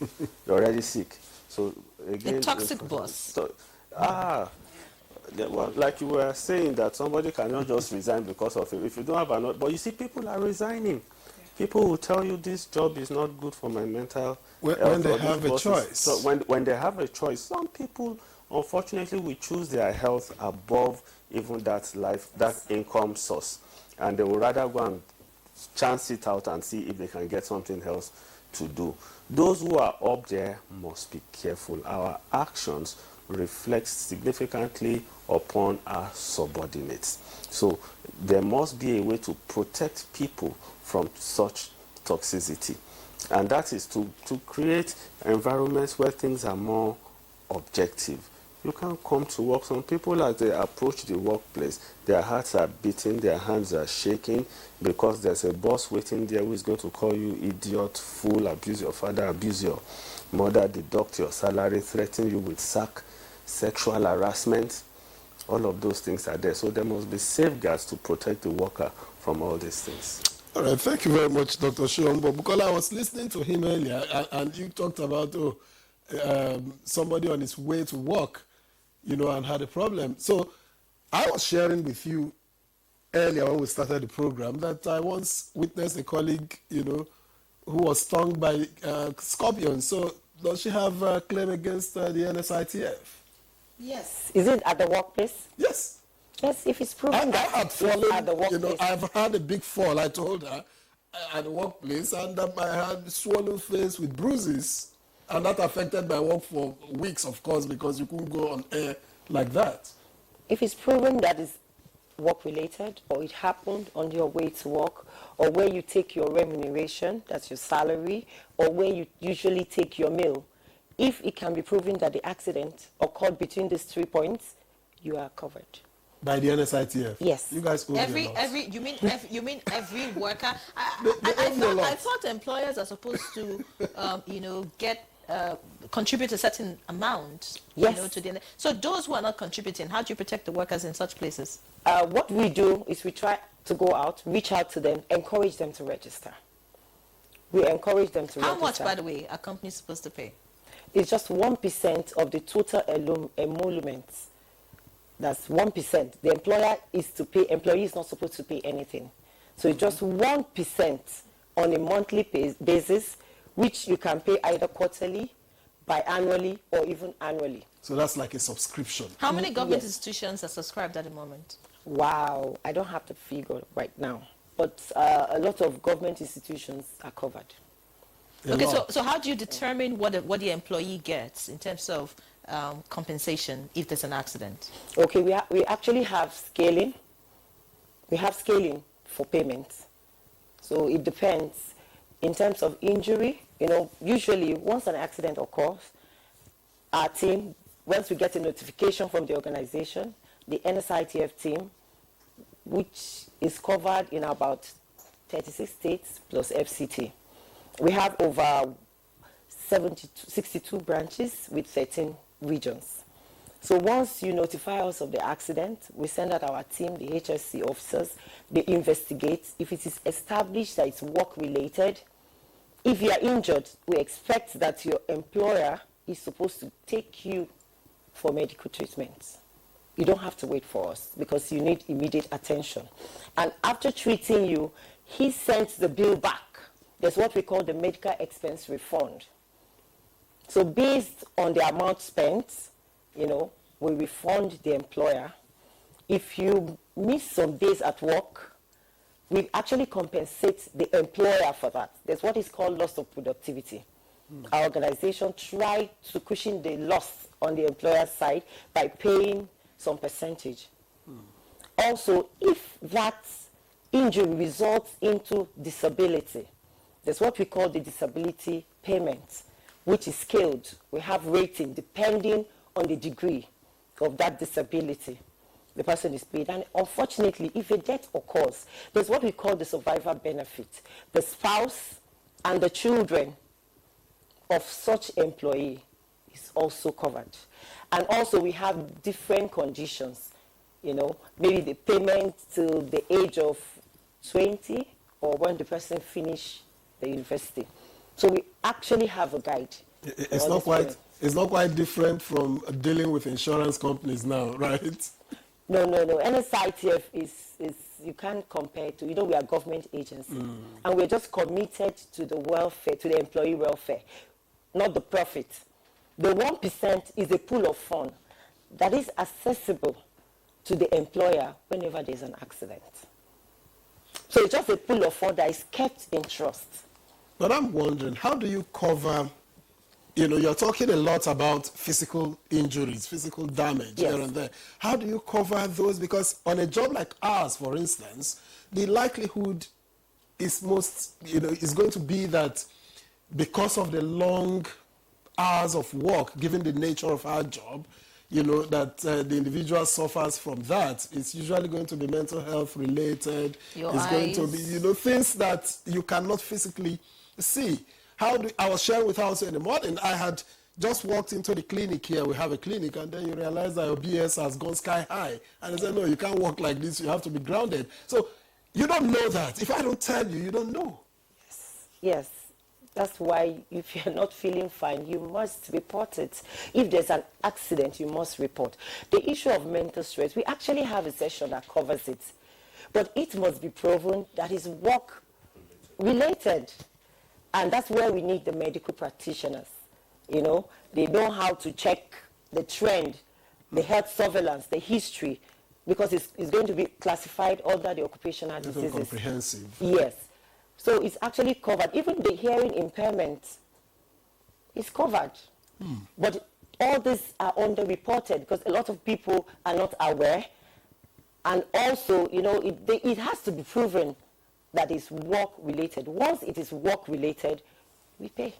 you're already sick. So again, a toxic boss. So, well, like you were saying, that somebody cannot just resign because of it. If you don't have another, but you see, people are resigning. People will tell you this job is not good for my mental health. When they have a choice. So when they have a choice, some people, unfortunately, will choose their health above even that income source, and they will rather go and chance it out and see if they can get something else to do. Those who are up there must be careful. Our actions reflect significantly upon our subordinates. So there must be a way to protect people from such toxicity. And that is to create environments where things are more objective. You can't come to work. Some people, as they approach the workplace, their hearts are beating, their hands are shaking, because there's a boss waiting there who is going to call you idiot, fool, abuse your father, abuse your mother, deduct your salary, threaten you with sack, sexual harassment. All of those things are there. So there must be safeguards to protect the worker from all these things. All right, thank you very much, Dr. Shiombo. Because I was listening to him earlier, and you talked about somebody on his way to work, and had a problem. So I was sharing with you earlier when we started the program that I once witnessed a colleague, who was stung by scorpions. So does she have a claim against the NSITF? Yes. Is it at the workplace? Yes. Yes, if it's proven I had fallen, at the workplace. I've had a big fall, I told her, at the workplace, and I had swollen face with bruises. And that affected my work for weeks, of course, because you couldn't go on air like that. If it's proven that it's work-related, or it happened on your way to work, or where you take your remuneration, that's your salary, or where you usually take your meal, if it can be proven that the accident occurred between these 3 points, you are covered. By the NSITF? Yes. You guys owe me a lot. You mean every worker? I I thought employers are supposed to, contribute a certain amount, Yes. to the. So those who are not contributing, how do you protect the workers in such places? What we do is we try to go out, reach out to them, encourage them to register. We encourage them to register. How much, by the way, are companies supposed to pay? It's just 1% of the total emoluments. That's 1%. The employer is to pay, employee is not supposed to pay anything. So it's just 1% on a monthly basis, which you can pay either quarterly, biannually, or even annually. So that's like a subscription. How many government Yes. institutions are subscribed at the moment? Wow, I don't have the figure right now, but a lot of government institutions are covered. Okay, so how do you determine what the employee gets in terms of compensation if there's an accident? Okay, we actually have scaling. We have scaling for payments. So it depends. In terms of injury, usually once an accident occurs, our team, once we get a notification from the organization, the NSITF team, which is covered in about 36 states plus FCT. We have over 62 branches with 13 regions. So once you notify us of the accident, we send out our team, the HSC officers, they investigate. If it is established that it's work-related, if you are injured, we expect that your employer is supposed to take you for medical treatment. You don't have to wait for us because you need immediate attention. And after treating you, he sends the bill back. There's what we call the medical expense refund. So based on the amount spent, we refund the employer. If you miss some days at work, we actually compensate the employer for that. There's what is called loss of productivity. Our organization tries to cushion the loss on the employer side by paying some percentage. Also, if that injury results into disability, there's what we call the disability payment, which is scaled. We have rating depending on the degree of that disability the person is paid. And unfortunately, if a death occurs, there's what we call the survivor benefit. The spouse and the children of such employee is also covered. And also we have different conditions, you know, maybe the payment to the age of 20 or when the person finish the university. So we actually have a guide. It's not quite different from dealing with insurance companies now, right? No. NSITF is you can't compare to, you know, we are a government agency. And we're just committed to the welfare, to the employee welfare, not the profit. The 1% is a pool of funds that is accessible to the employer whenever there's an accident. So it's just a pool of funds that is kept in trust. But I'm wondering, how do you cover, you know, you're talking a lot about physical injuries, physical damage here and there. How do you cover those? Because on a job like ours, for instance, the likelihood is is going to be that because of the long hours of work, given the nature of our job, you know, that the individual suffers from that. It's usually going to be mental health related. Going to be, you know, things that you cannot physically see. I was sharing with her also in the morning, I had just walked into the clinic here. We have a clinic, and then you realize that your BS has gone sky high. And I said, no, you can't walk like this. You have to be grounded. So you don't know that. If I don't tell you, you don't know. Yes. That's why if you're not feeling fine, you must report it. If there's an accident, you must report. The issue of mental stress, we actually have a session that covers it. But it must be proven that it's work-related. And that's where we need the medical practitioners. You know, they know how to check the trend, the health surveillance, the history, because it's going to be classified under the occupational diseases. Comprehensive. Yes. So it's actually covered. Even the hearing impairment is covered. But all these are underreported because a lot of people are not aware. And also, you know, it has to be proven that it's work-related. Once it is work-related, we pay.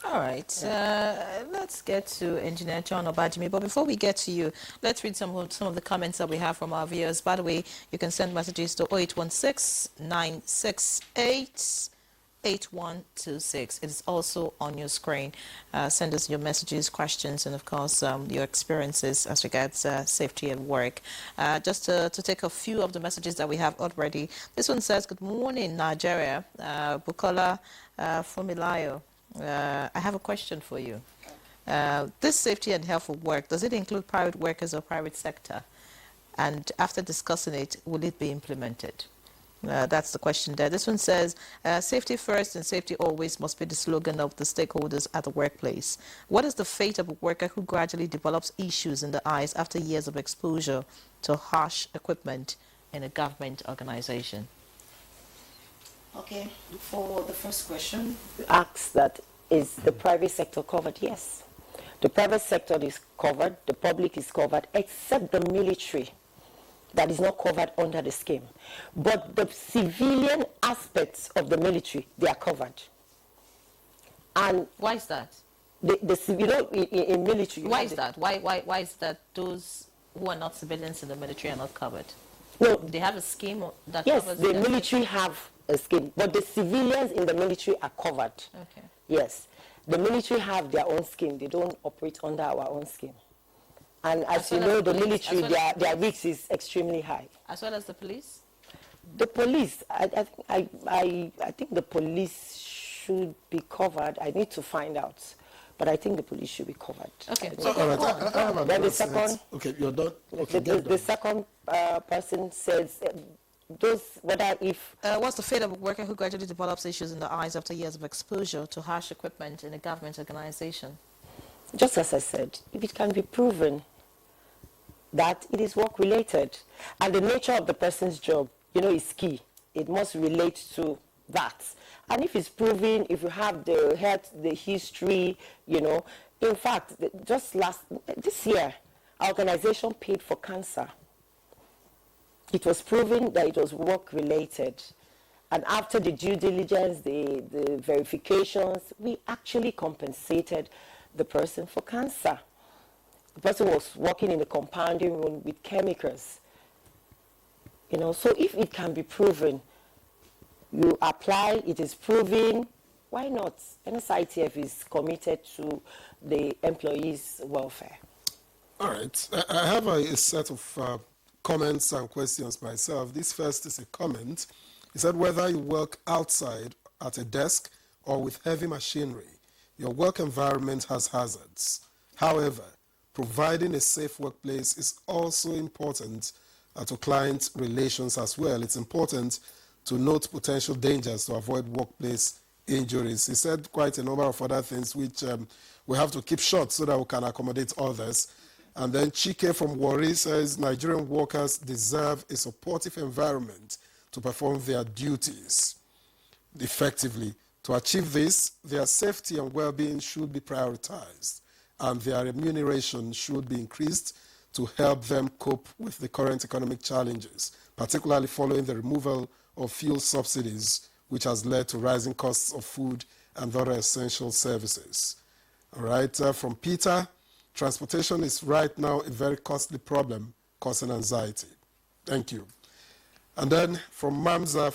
All right. Let's get to Engineer John Obajimi. But before we get to you, let's read some of the comments that we have from our viewers. By the way, you can send messages to 0816-968-8126. It is also on your screen. Send us your messages, questions, and of course, your experiences as regards safety at work. Just to take a few of the messages that we have already. This one says, good morning, Nigeria. Bukola Fumilayo. I have a question for you. This safety and health at work, does it include private workers or private sector? And after discussing it, will it be implemented? That's the question there. This one says, safety first and safety always must be the slogan of the stakeholders at the workplace. What is the fate of a worker who gradually develops issues in the eyes after years of exposure to harsh equipment in a government organization? Okay, for the first question, you asked that is the private sector covered? Yes. The private sector is covered, the public is covered, except the military that is not covered under the scheme. But the civilian aspects of the military, they are covered. And why is that? You know, in military... Why is that? Why is that those who are not civilians in the military are not covered? No. They have a scheme that yes, covers... Yes, the military have a scheme, but the civilians in the military are covered. Okay. Yes. The military have their own scheme. They don't operate under our own scheme. And as you know, the military, their risk is extremely high. As well as the police? The police, I think the police should be covered. I need to find out. But I think the police should be covered. Okay. So, all right. Then the second... Okay, you're done. Okay, the second person says... what's the fate of a worker who gradually develops issues in the eyes after years of exposure to harsh equipment in a government organization? Just as I said, if it can be proven that it is work-related, and the nature of the person's job, you know, is key. It must relate to that. And if it's proven, if you have the history, you know, In fact, this year, our organization paid for cancer. It was proven that it was work-related. And after the due diligence, the verifications, we actually compensated the person for cancer. The person was working in the compounding room with chemicals. You know, so if it can be proven, you apply, it is proven, why not? NSITF is committed to the employees' welfare. All right. I have a set of comments and questions myself. This first is a comment. He said, whether you work outside at a desk or with heavy machinery, your work environment has hazards. However, providing a safe workplace is also important to client relations as well. It's important to note potential dangers to avoid workplace injuries. He said quite a number of other things which we have to keep short so that we can accommodate others. And then Chike from Warri says Nigerian workers deserve a supportive environment to perform their duties effectively. To achieve this, their safety and well-being should be prioritized, and their remuneration should be increased to help them cope with the current economic challenges, particularly following the removal of fuel subsidies, which has led to rising costs of food and other essential services. All right, from Peter, transportation is right now a very costly problem, causing anxiety. Thank you. And then from Mamza,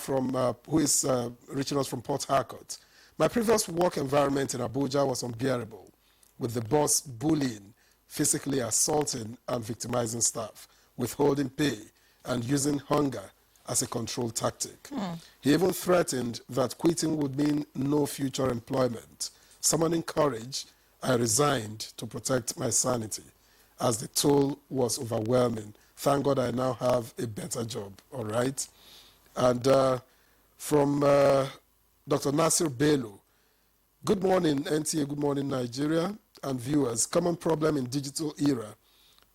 who is reaching us from Port Harcourt. My previous work environment in Abuja was unbearable, with the boss bullying, physically assaulting and victimizing staff, withholding pay, and using hunger as a control tactic. He even threatened that quitting would mean no future employment. Summoning courage, I resigned to protect my sanity, as the toll was overwhelming. Thank God I now have a better job, all right? And from Dr. Nasir Bello, good morning, NTA, good morning, Nigeria, and viewers. Common problem in digital era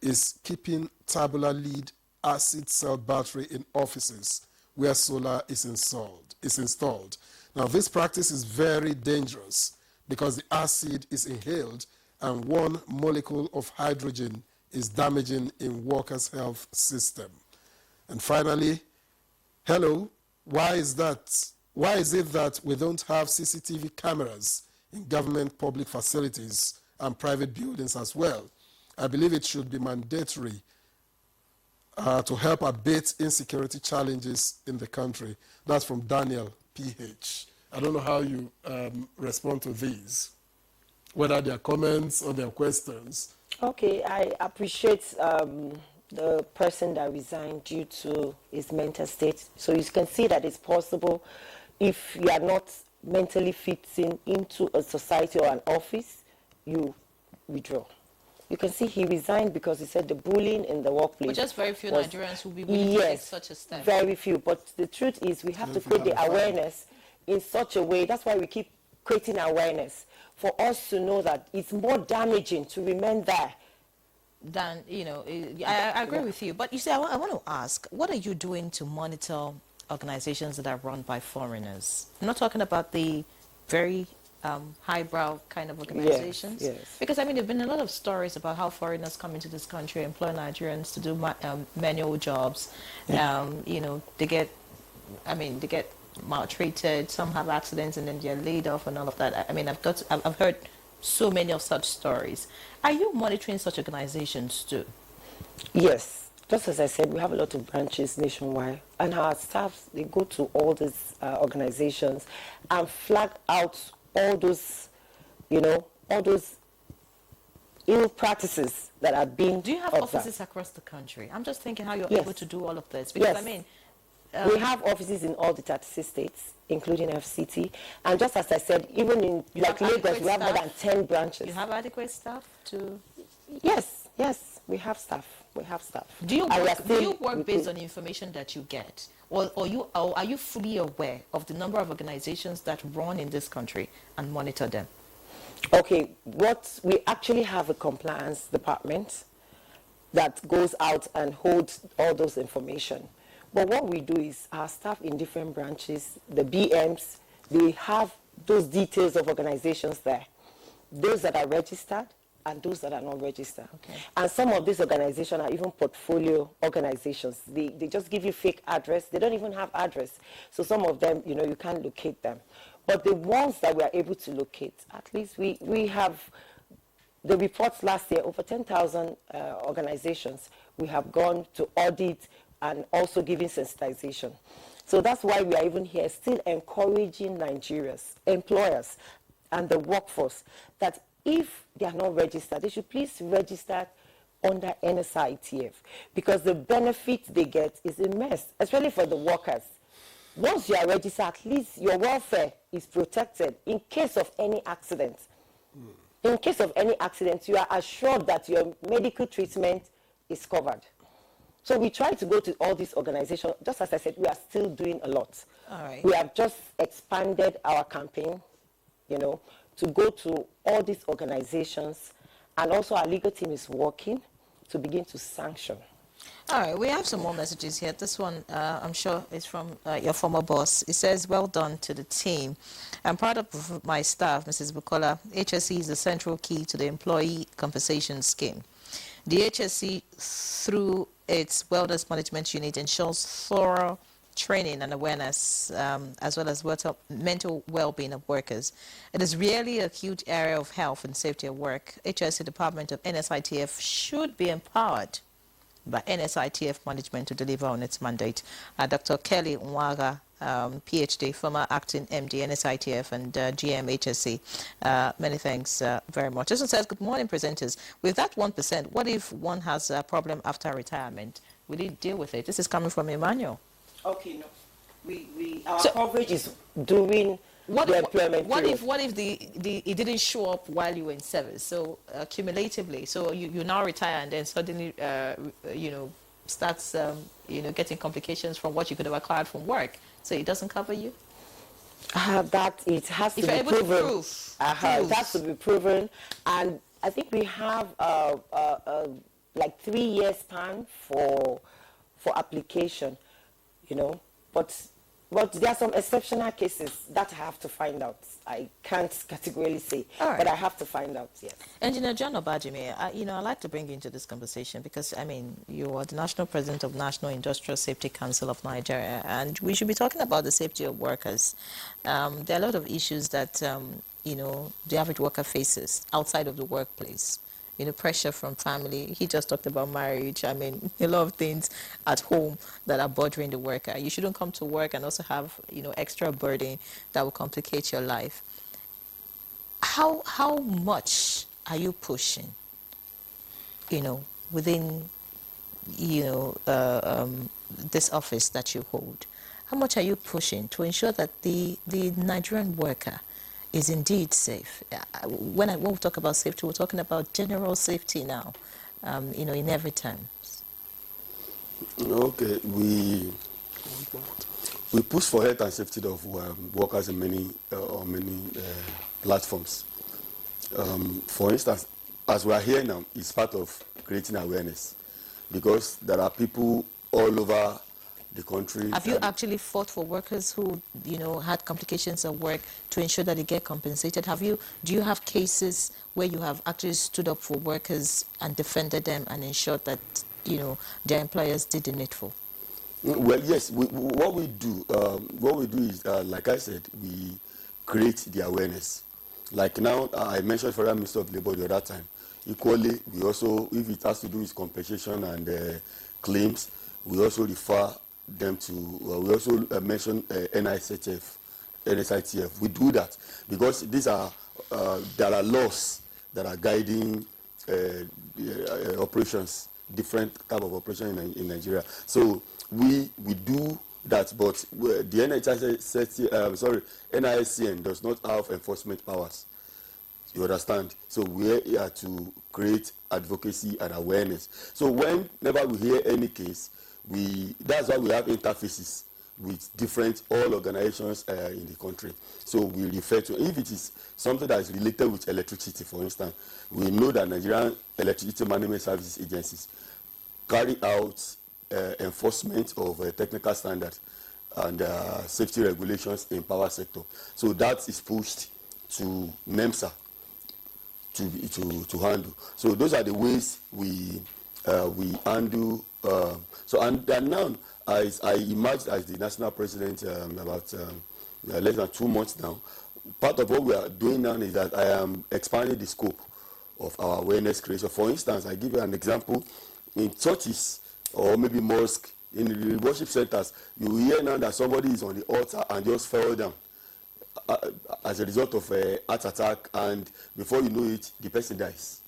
is keeping tabular lead acid cell battery in offices where solar is installed. Now, this practice is very dangerous because the acid is inhaled and one molecule of hydrogen is damaging in workers' health system. And finally, hello, why is it that we don't have CCTV cameras in government public facilities and private buildings as well? I believe it should be mandatory to help abate insecurity challenges in the country. That's from Daniel, PH. I don't know how you respond to these, whether they're comments or they're questions. Okay, I appreciate the person that resigned due to his mental state. So you can see that it's possible if you are not mentally fitting into a society or an office, you withdraw. You can see he resigned because he said the bullying in the workplace. But just very few Nigerians will be willing to take such a step. Very few. But the truth is we have to create the awareness in such a way. That's why we keep creating awareness, for us to know that it's more damaging to remain there than, you know, I agree with you. But you see, I want to ask, what are you doing to monitor organizations that are run by foreigners? I'm not talking about the very highbrow kind of organizations. Yes. Because, I mean, there have been a lot of stories about how foreigners come into this country, employ Nigerians to do manual jobs. You know, they get maltreated, some have accidents, and then they're laid off and all of that. I mean, I've heard so many of such stories. Are you monitoring such organizations too? Yes. Just as I said, we have a lot of branches nationwide, and our staff, they go to all these organizations and flag out all those, you know, all those ill practices that are being Do you have observed. offices across the country? I'm just thinking how you're Yes. able to do all of this. Because, Yes. I mean, we have offices in all the 36 states, including FCT. And just as I said, even in like Lagos, we have more than 10 branches. You have adequate staff to... Yes, we have staff. Do you work based on the information that you get? Or are you fully aware of the number of organizations that run in this country and monitor them? Okay, we actually have a compliance department that goes out and holds all those information. But what we do is our staff in different branches, the BMs, they have those details of organizations there. Those that are registered and those that are not registered. Okay. And some of these organizations are even portfolio organizations. They just give you fake address. They don't even have address. So some of them, you know, you can't locate them. But the ones that we are able to locate, at least we have the reports last year, over 10,000 organizations we have gone to audit and also giving sensitization. So that's why we are even here, still encouraging Nigerians, employers, and the workforce that if they are not registered, they should please register under NSITF, because the benefit they get is immense, especially for the workers. Once you are registered, at least your welfare is protected in case of any accident. In case of any accident, you are assured that your medical treatment is covered. So we try to go to all these organizations. Just as I said, we are still doing a lot. All right. We have just expanded our campaign, you know, to go to all these organizations, and also our legal team is working to begin to sanction. All right, we have some more messages here. This one, I'm sure, is from your former boss. It says, well done to the team. I'm proud of my staff, Mrs. Bukola. HSC is the central key to the employee compensation scheme. The HSC, through its wellness management unit, ensures thorough training and awareness, as well as mental well-being of workers. It is really a huge area of health and safety at work. HSC Department of NSITF should be empowered by NSITF management to deliver on its mandate. Dr. Kelly Nwaga, PhD, former acting MD, NSITF and GMHSC. Many thanks very much. This one says, good morning, presenters. With that 1%, what if one has a problem after retirement? Will you deal with it? This is coming from Emmanuel. Okay, no. Our coverage is during the employment period. What if it didn't show up while you were in service? So cumulatively, so you now retire and then suddenly starts getting complications from what you could have acquired from work. So it doesn't cover you? That it has to be proven. It has to be proven, and I think we have like 3 years span for application, you know, but there are some exceptional cases that I have to find out. I can't categorically say, but I have to find out, yes. Engineer John Obajimi, I'd like to bring you into this conversation because, I mean, you are the National President of National Industrial Safety Council of Nigeria, and we should be talking about the safety of workers. There are a lot of issues that, the average worker faces outside of the workplace. Pressure from family. He just talked about marriage. I mean, a lot of things at home that are bothering the worker. You shouldn't come to work and also have, extra burden that will complicate your life. How much are you pushing, within, this office that you hold? How much are you pushing to ensure that the Nigerian worker is indeed safe? When we talk about safety, we're talking about general safety now, in every terms. Okay, we push for health and safety of workers in many platforms. For instance, as we are here now, it's part of creating awareness, because there are people all over the country. Have you actually fought for workers who, had complications at work to ensure that they get compensated? Do you have cases where you have actually stood up for workers and defended them and ensured that, their employers did the needful? Well, yes. What we do is, like I said, we create the awareness. Like now, I mentioned Federal Minister of Labour the other time. Equally, we also, if it has to do with compensation and claims, we also refer them to, we also mention NSITF. We do that because these are, there are laws that are guiding operations, different type of operation in Nigeria. So we do that, but the NISCN does not have enforcement powers. You understand? So we are here to create advocacy and awareness. So whenever we hear any case, that's why we have interfaces with different organizations in the country. So we refer to, if it is something that is related with electricity, for instance, we know that Nigerian Electricity Management Services agencies carry out enforcement of technical standards and safety regulations in power sector. So that is pushed to NEMSA. to handle. So those are the ways we handle. And now, I emerged as the national president about less than 2 months now. Part of what we are doing now is that I am expanding the scope of our awareness creation. For instance, I give you an example. In churches or maybe mosque, in the worship centers, you hear now that somebody is on the altar and just fell down as a result of a heart attack, and before you know it, the person dies.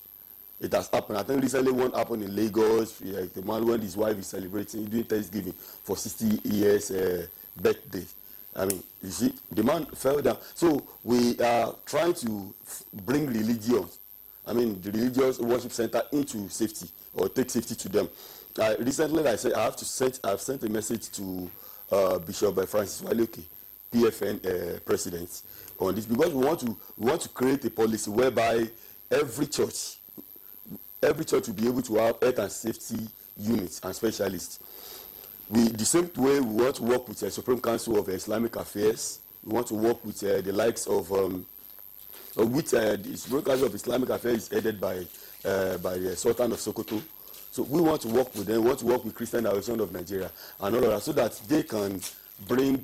It has happened. I think recently one happened in Lagos. The man, when his wife is celebrating, doing Thanksgiving for 60 years birthday. I mean, you see, the man fell down. So we are trying to bring religion, the religious worship center into safety, or take safety to them. Recently, I said I've sent a message to Bishop Francis Waleoke, PFN president, on this, because we want to create a policy whereby every church will be able to have health and safety units and specialists. The same way we want to work with the Supreme Council of Islamic Affairs. We want to work with the likes of the Supreme Council of Islamic Affairs is headed by the Sultan of Sokoto. So we want to work with them. We want to work with Christian Association of Nigeria and all of that, so that they can bring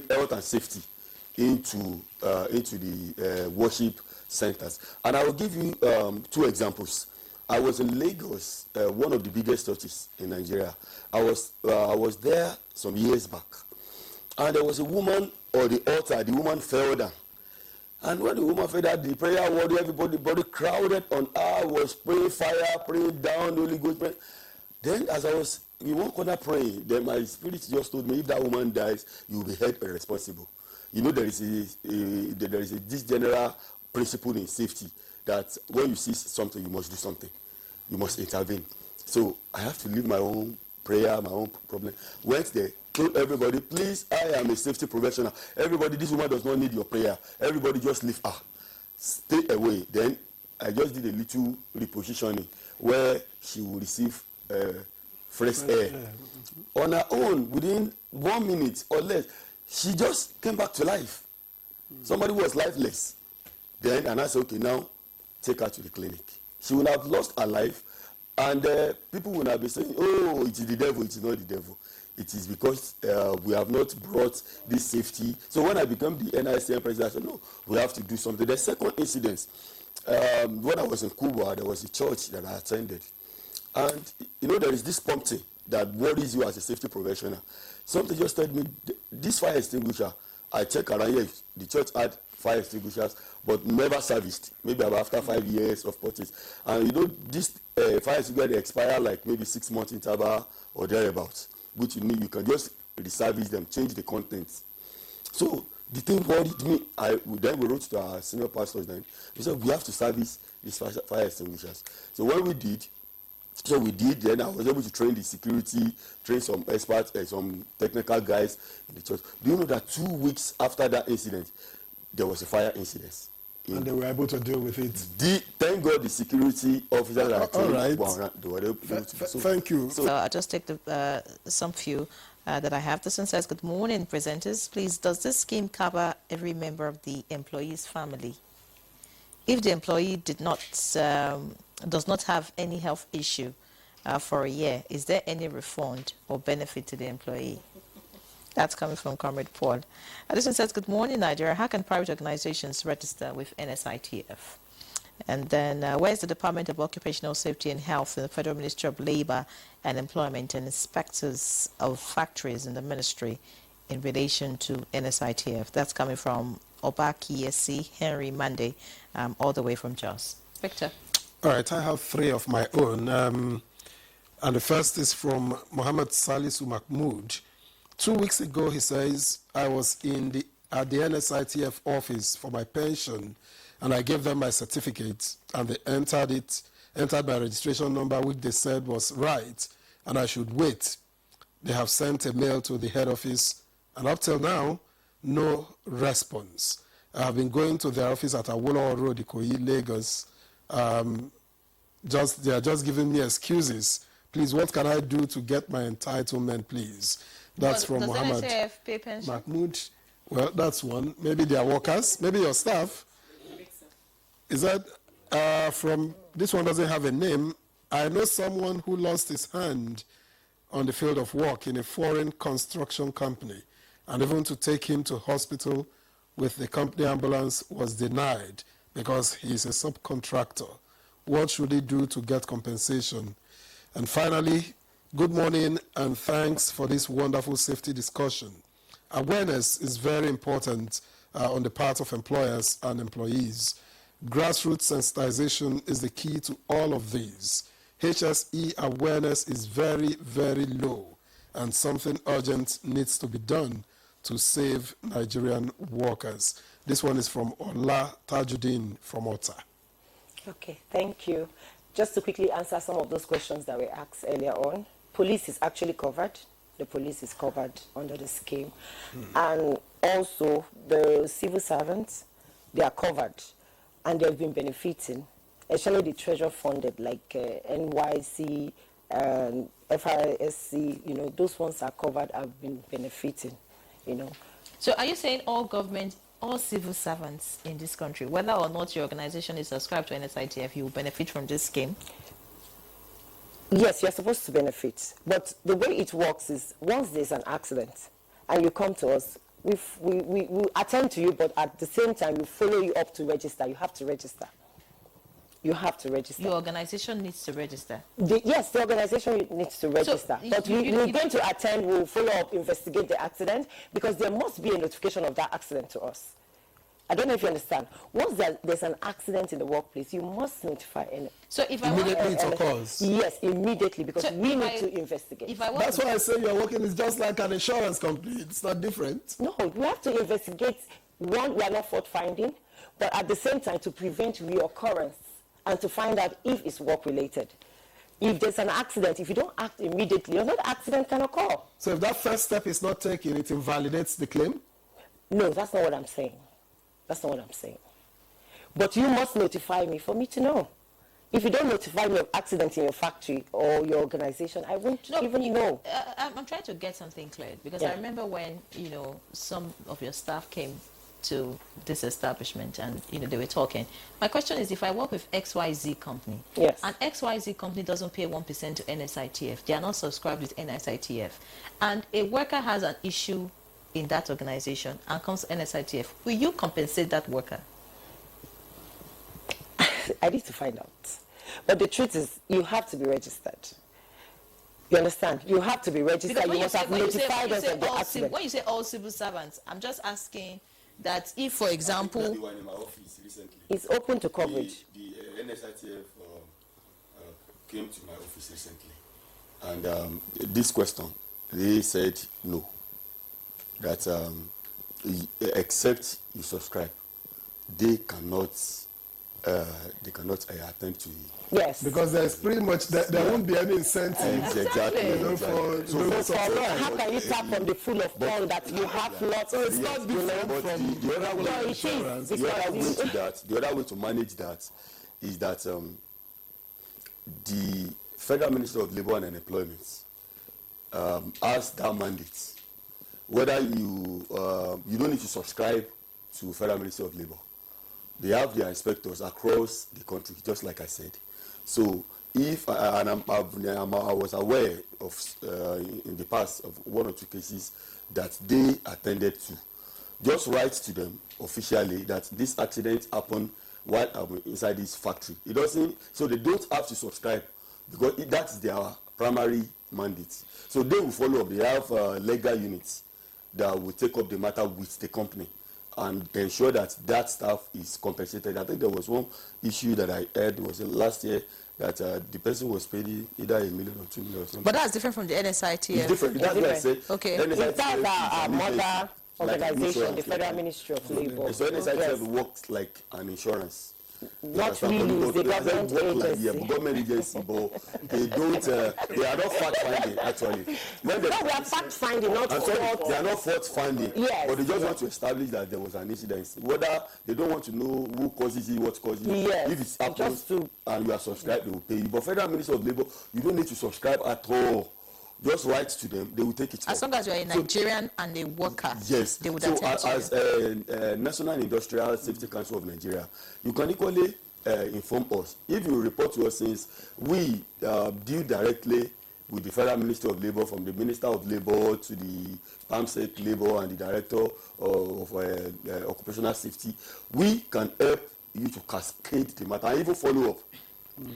health and safety into the worship centers. And I will give you 2 examples. I was in Lagos, one of the biggest churches in Nigeria. I was there some years back, and there was a woman on the altar. The woman fell down, and when the woman fell down, the prayer warrior, everybody crowded on her, was praying fire, praying down the Holy Ghost. Then, as I was in one corner praying, then my spirit just told me, if that woman dies, you will be held responsible. You know, there is this general principle in safety that when you see something, you must do something. You must intervene. So I have to leave my own prayer, my own problem. Went there, told everybody, please, I am a safety professional. Everybody, this woman does not need your prayer. Everybody just leave her. Stay away. Then I just did a little repositioning where she will receive fresh air. On her own, within 1 minute or less, she just came back to life. Somebody was lifeless. Then, and I said, okay, now take her to the clinic. She will have lost her life, and people will not be saying, oh, it is the devil. It is not the devil. It is because we have not brought this safety. So when I became the NICM president, I said, no, we have to do something. The second incident, when I was in Cuba, there was a church that I attended. And, there is this something that worries you as a safety professional. Something just told me, this fire extinguisher, I check around here, the church had fire extinguishers, but never serviced, maybe after 5 years of purchase. And this fire extinguisher, they expire like maybe 6 months interval or thereabouts, which you can just reservice them, change the contents. So the thing worried me. Then we wrote to our senior pastors then. We said, we have to service these fire extinguishers. So when we did, then I was able to train the security, train some experts, some technical guys in the church. Do you know that 2 weeks after that incident, there was a fire incident? And they were able to deal with it. Thank God the security officers are right. They were able to Thank you. So I'll just take some few that I have. This one says, good morning, presenters. Please, does this scheme cover every member of the employee's family? If the employee does not have any health issue for a year, is there any refund or benefit to the employee? That's coming from Comrade Paul. This one says, good morning, Nigeria. How can private organizations register with NSITF? And then, where's the Department of Occupational Safety and Health in the Federal Ministry of Labor and Employment and inspectors of factories in the ministry in relation to NSITF? That's coming from Obaki Henry Monday, all the way from Jos. Victor. All right, I have 3 of my own. And the first is from Mohammed Salisu Mahmoud. 2 weeks ago, he says, I was at the NSITF office for my pension, and I gave them my certificate, and they entered my registration number, which they said was right, and I should wait. They have sent a mail to the head office, and up till now, no response. I have been going to their office at Awolowo Road, Ikoyi, Lagos. They are just giving me excuses. Please, what can I do to get my entitlement, please? That's from Muhammad NSITF pay pension? Mahmoud. Well, that's one. Maybe they are workers, maybe your staff. is that from, this one doesn't have a name. I know someone who lost his hand on the field of work in a foreign construction company, and even to take him to hospital with the company ambulance was denied because he's a subcontractor. What should he do to get compensation? And finally, good morning and thanks for this wonderful safety discussion. Awareness is very important on the part of employers and employees. Grassroots sensitization is the key to all of these. HSE awareness is very, very low, and something urgent needs to be done to save Nigerian workers. This one is from Ola Tajuddin from Ota. Okay, thank you. Just to quickly answer some of those questions that were asked earlier on, police is actually covered. The police is covered under the scheme. And also the civil servants, they are covered and they've been benefiting, especially the treasure funded like NYC, FRSC, you know, those ones are covered, have been benefiting, you know. So are you saying all government, all civil servants in this country, whether or not your organization is subscribed to NSITF, you will benefit from this scheme? Yes, you're supposed to benefit. But the way it works is once there's an accident and you come to us, we attend to you, but at the same time, we follow you up to register. You have to register. You have to register. Your organization needs to register. Yes, the organization needs to register. So but we're going to attend, we'll follow up, investigate the accident, because there must be a notification of that accident to us. I don't know if you understand. Once there's an accident in the workplace, you must notify. So if I immediately it occurs. Yes, immediately, because So we need to investigate. If I want That's why I say you're working is just like an insurance company. It's not different. No, we have to investigate. One, we are not fault finding, but at the same time to prevent reoccurrence and to find out if it's work related. If there's an accident, if you don't act immediately, another accident can occur. So if that first step is not taken, it invalidates the claim? No, that's not what I'm saying. That's not what I'm saying. But you must notify me for me to know. If you don't notify me of accident in your factory or your organization, I won't even know. I'm trying to get something cleared, because Yeah. I remember when, you know, some of your staff came to this establishment and, you know, they were talking. My question is, if I work with XYZ company, Yes. and XYZ company doesn't pay 1% to NSITF, they are not subscribed with NSITF, and a worker has an issue in that organization and comes to NSITF, will you compensate that worker? I need to find out. But the truth is, you have to be registered. You understand? You have to be registered. Because You must have notified us of the all accident. when you say all civil servants, I'm just asking that if, for example, The one in my office recently. It's open to coverage. The NSITF came to my office recently, and this question, they said no. That except you subscribe, they cannot attend to you. Yes. Because there's pretty much, there won't be any incentive. Exactly. You know, for So those for subscribe. us, how can you tap from the full of fund that you have lots So of? it's not different But from the other way, No, it is. the other way to manage that is that the Federal Ministry of Labour and Employment has that mandate. Whether you don't need to subscribe to Federal Ministry of Labour. They have their inspectors across the country, just like I said. So if I was aware of in the past of one or two cases that they attended to, just write to them officially that this accident happened while I'm inside this factory. It doesn't, so they don't have to subscribe because that's their primary mandate. So they will follow up. They have legal units that will take up the matter with the company and ensure that that staff is compensated. I think there was one issue that I heard was last year that the person was paid either $1 million or $2 million or something. but that's different from the NSITF. It's different. That's what I said. Okay. It's our mother organization, the insurance, Federal Ministry of Labour. So NSITF Yes. works like an insurance. Not You understand? really, it's the But government they work like, agency. government agency, but they don't, they are not fact finding actually. When they, No, we are fact finding, not I'm sorry, fraud. they are not fault finding, Yes. but they just want to establish that there was an incident. Whether they don't want to know who causes it, what causes it. Yes. If it's happens Just to- and you are subscribed, they will pay you. But Federal Ministry of Labour, you don't need to subscribe at all. just write to them, they will take it As up. long as you're a Nigerian and a worker, Yes. they would so attend to as National Industrial Safety Council of Nigeria, you can equally inform us. If you report to us, since we deal directly with the Federal Ministry of Labour, from the Minister of Labour to the PAMSEC Labour and the Director of Occupational Safety, we can help you to cascade the matter and even follow up.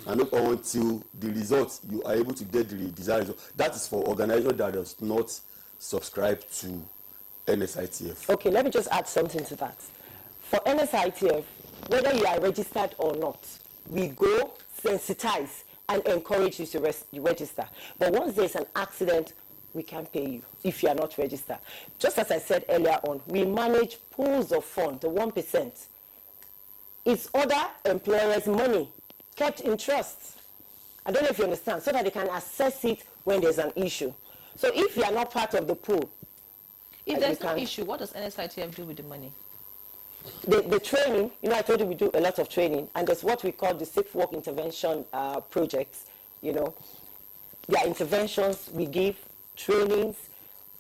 And not until the results, you are able to get the desired result. That is for organization that does not subscribe to NSITF. Okay, let me just add something to that. For NSITF, whether you are registered or not, we go sensitize and encourage you to register. But once there's an accident, we can't pay you if you are not registered. Just as I said earlier on, we manage pools of funds, the 1%. It's other employers' money kept in trust. I don't know if you understand, so that they can assess it when there's an issue. So if you are not part of the pool, if there's no issue, what does NSITF do with the money? The training, I told you we do a lot of training, and there's what we call the safe work intervention projects. There are interventions we give, trainings,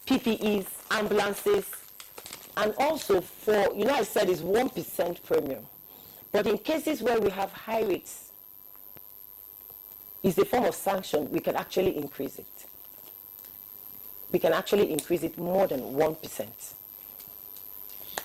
PPEs, ambulances, and also for, I said it's 1% premium. But in cases where we have high rates, it's a form of sanction, we can actually increase it. We can actually increase it more than 1%.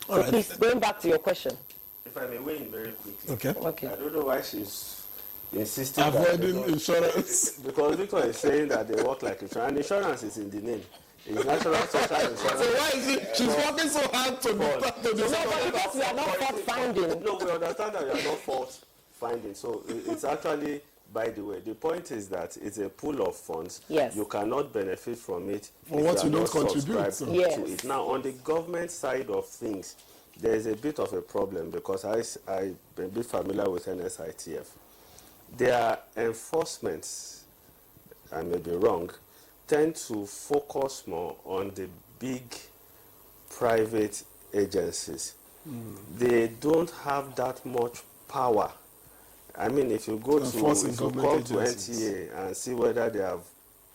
So right. please, going back to your question. If I may weigh in very quickly. Okay. I don't know why she's insisting Avoiding insurance. Because Victor is saying that they work like insurance, and insurance is in the name. It's national social insurance. So why is it she's working so hard to be part of this? No, but because we are not fault finding. No, we understand that we are not fault finding. So it's actually, by the way, the point is that it's a pool of funds. Yes. You cannot benefit from it For if what you you are don't not contribute. subscribed Yes. to it. Now, on the government side of things, there's a bit of a problem because I'm a bit familiar with NSITF. Their enforcements, I may be wrong, tend to focus more on the big private agencies. They don't have that much power. I mean, if you go to, if you come to NTA and see whether they have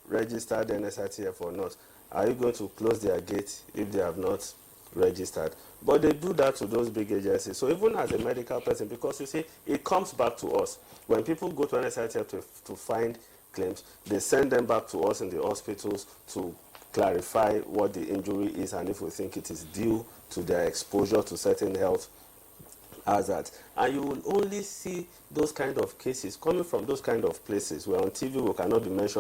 registered NSITF or not, are you going to close their gate if they have not registered? But they do that to those big agencies. So even as a medical person, because you see, it comes back to us. When people go to NSITF to find claims, they send them back to us in the hospitals to clarify what the injury is and if we think it is due to their exposure to certain health hazards. And you will only see those kind of cases coming from those kind of places where on TV we cannot be mentioned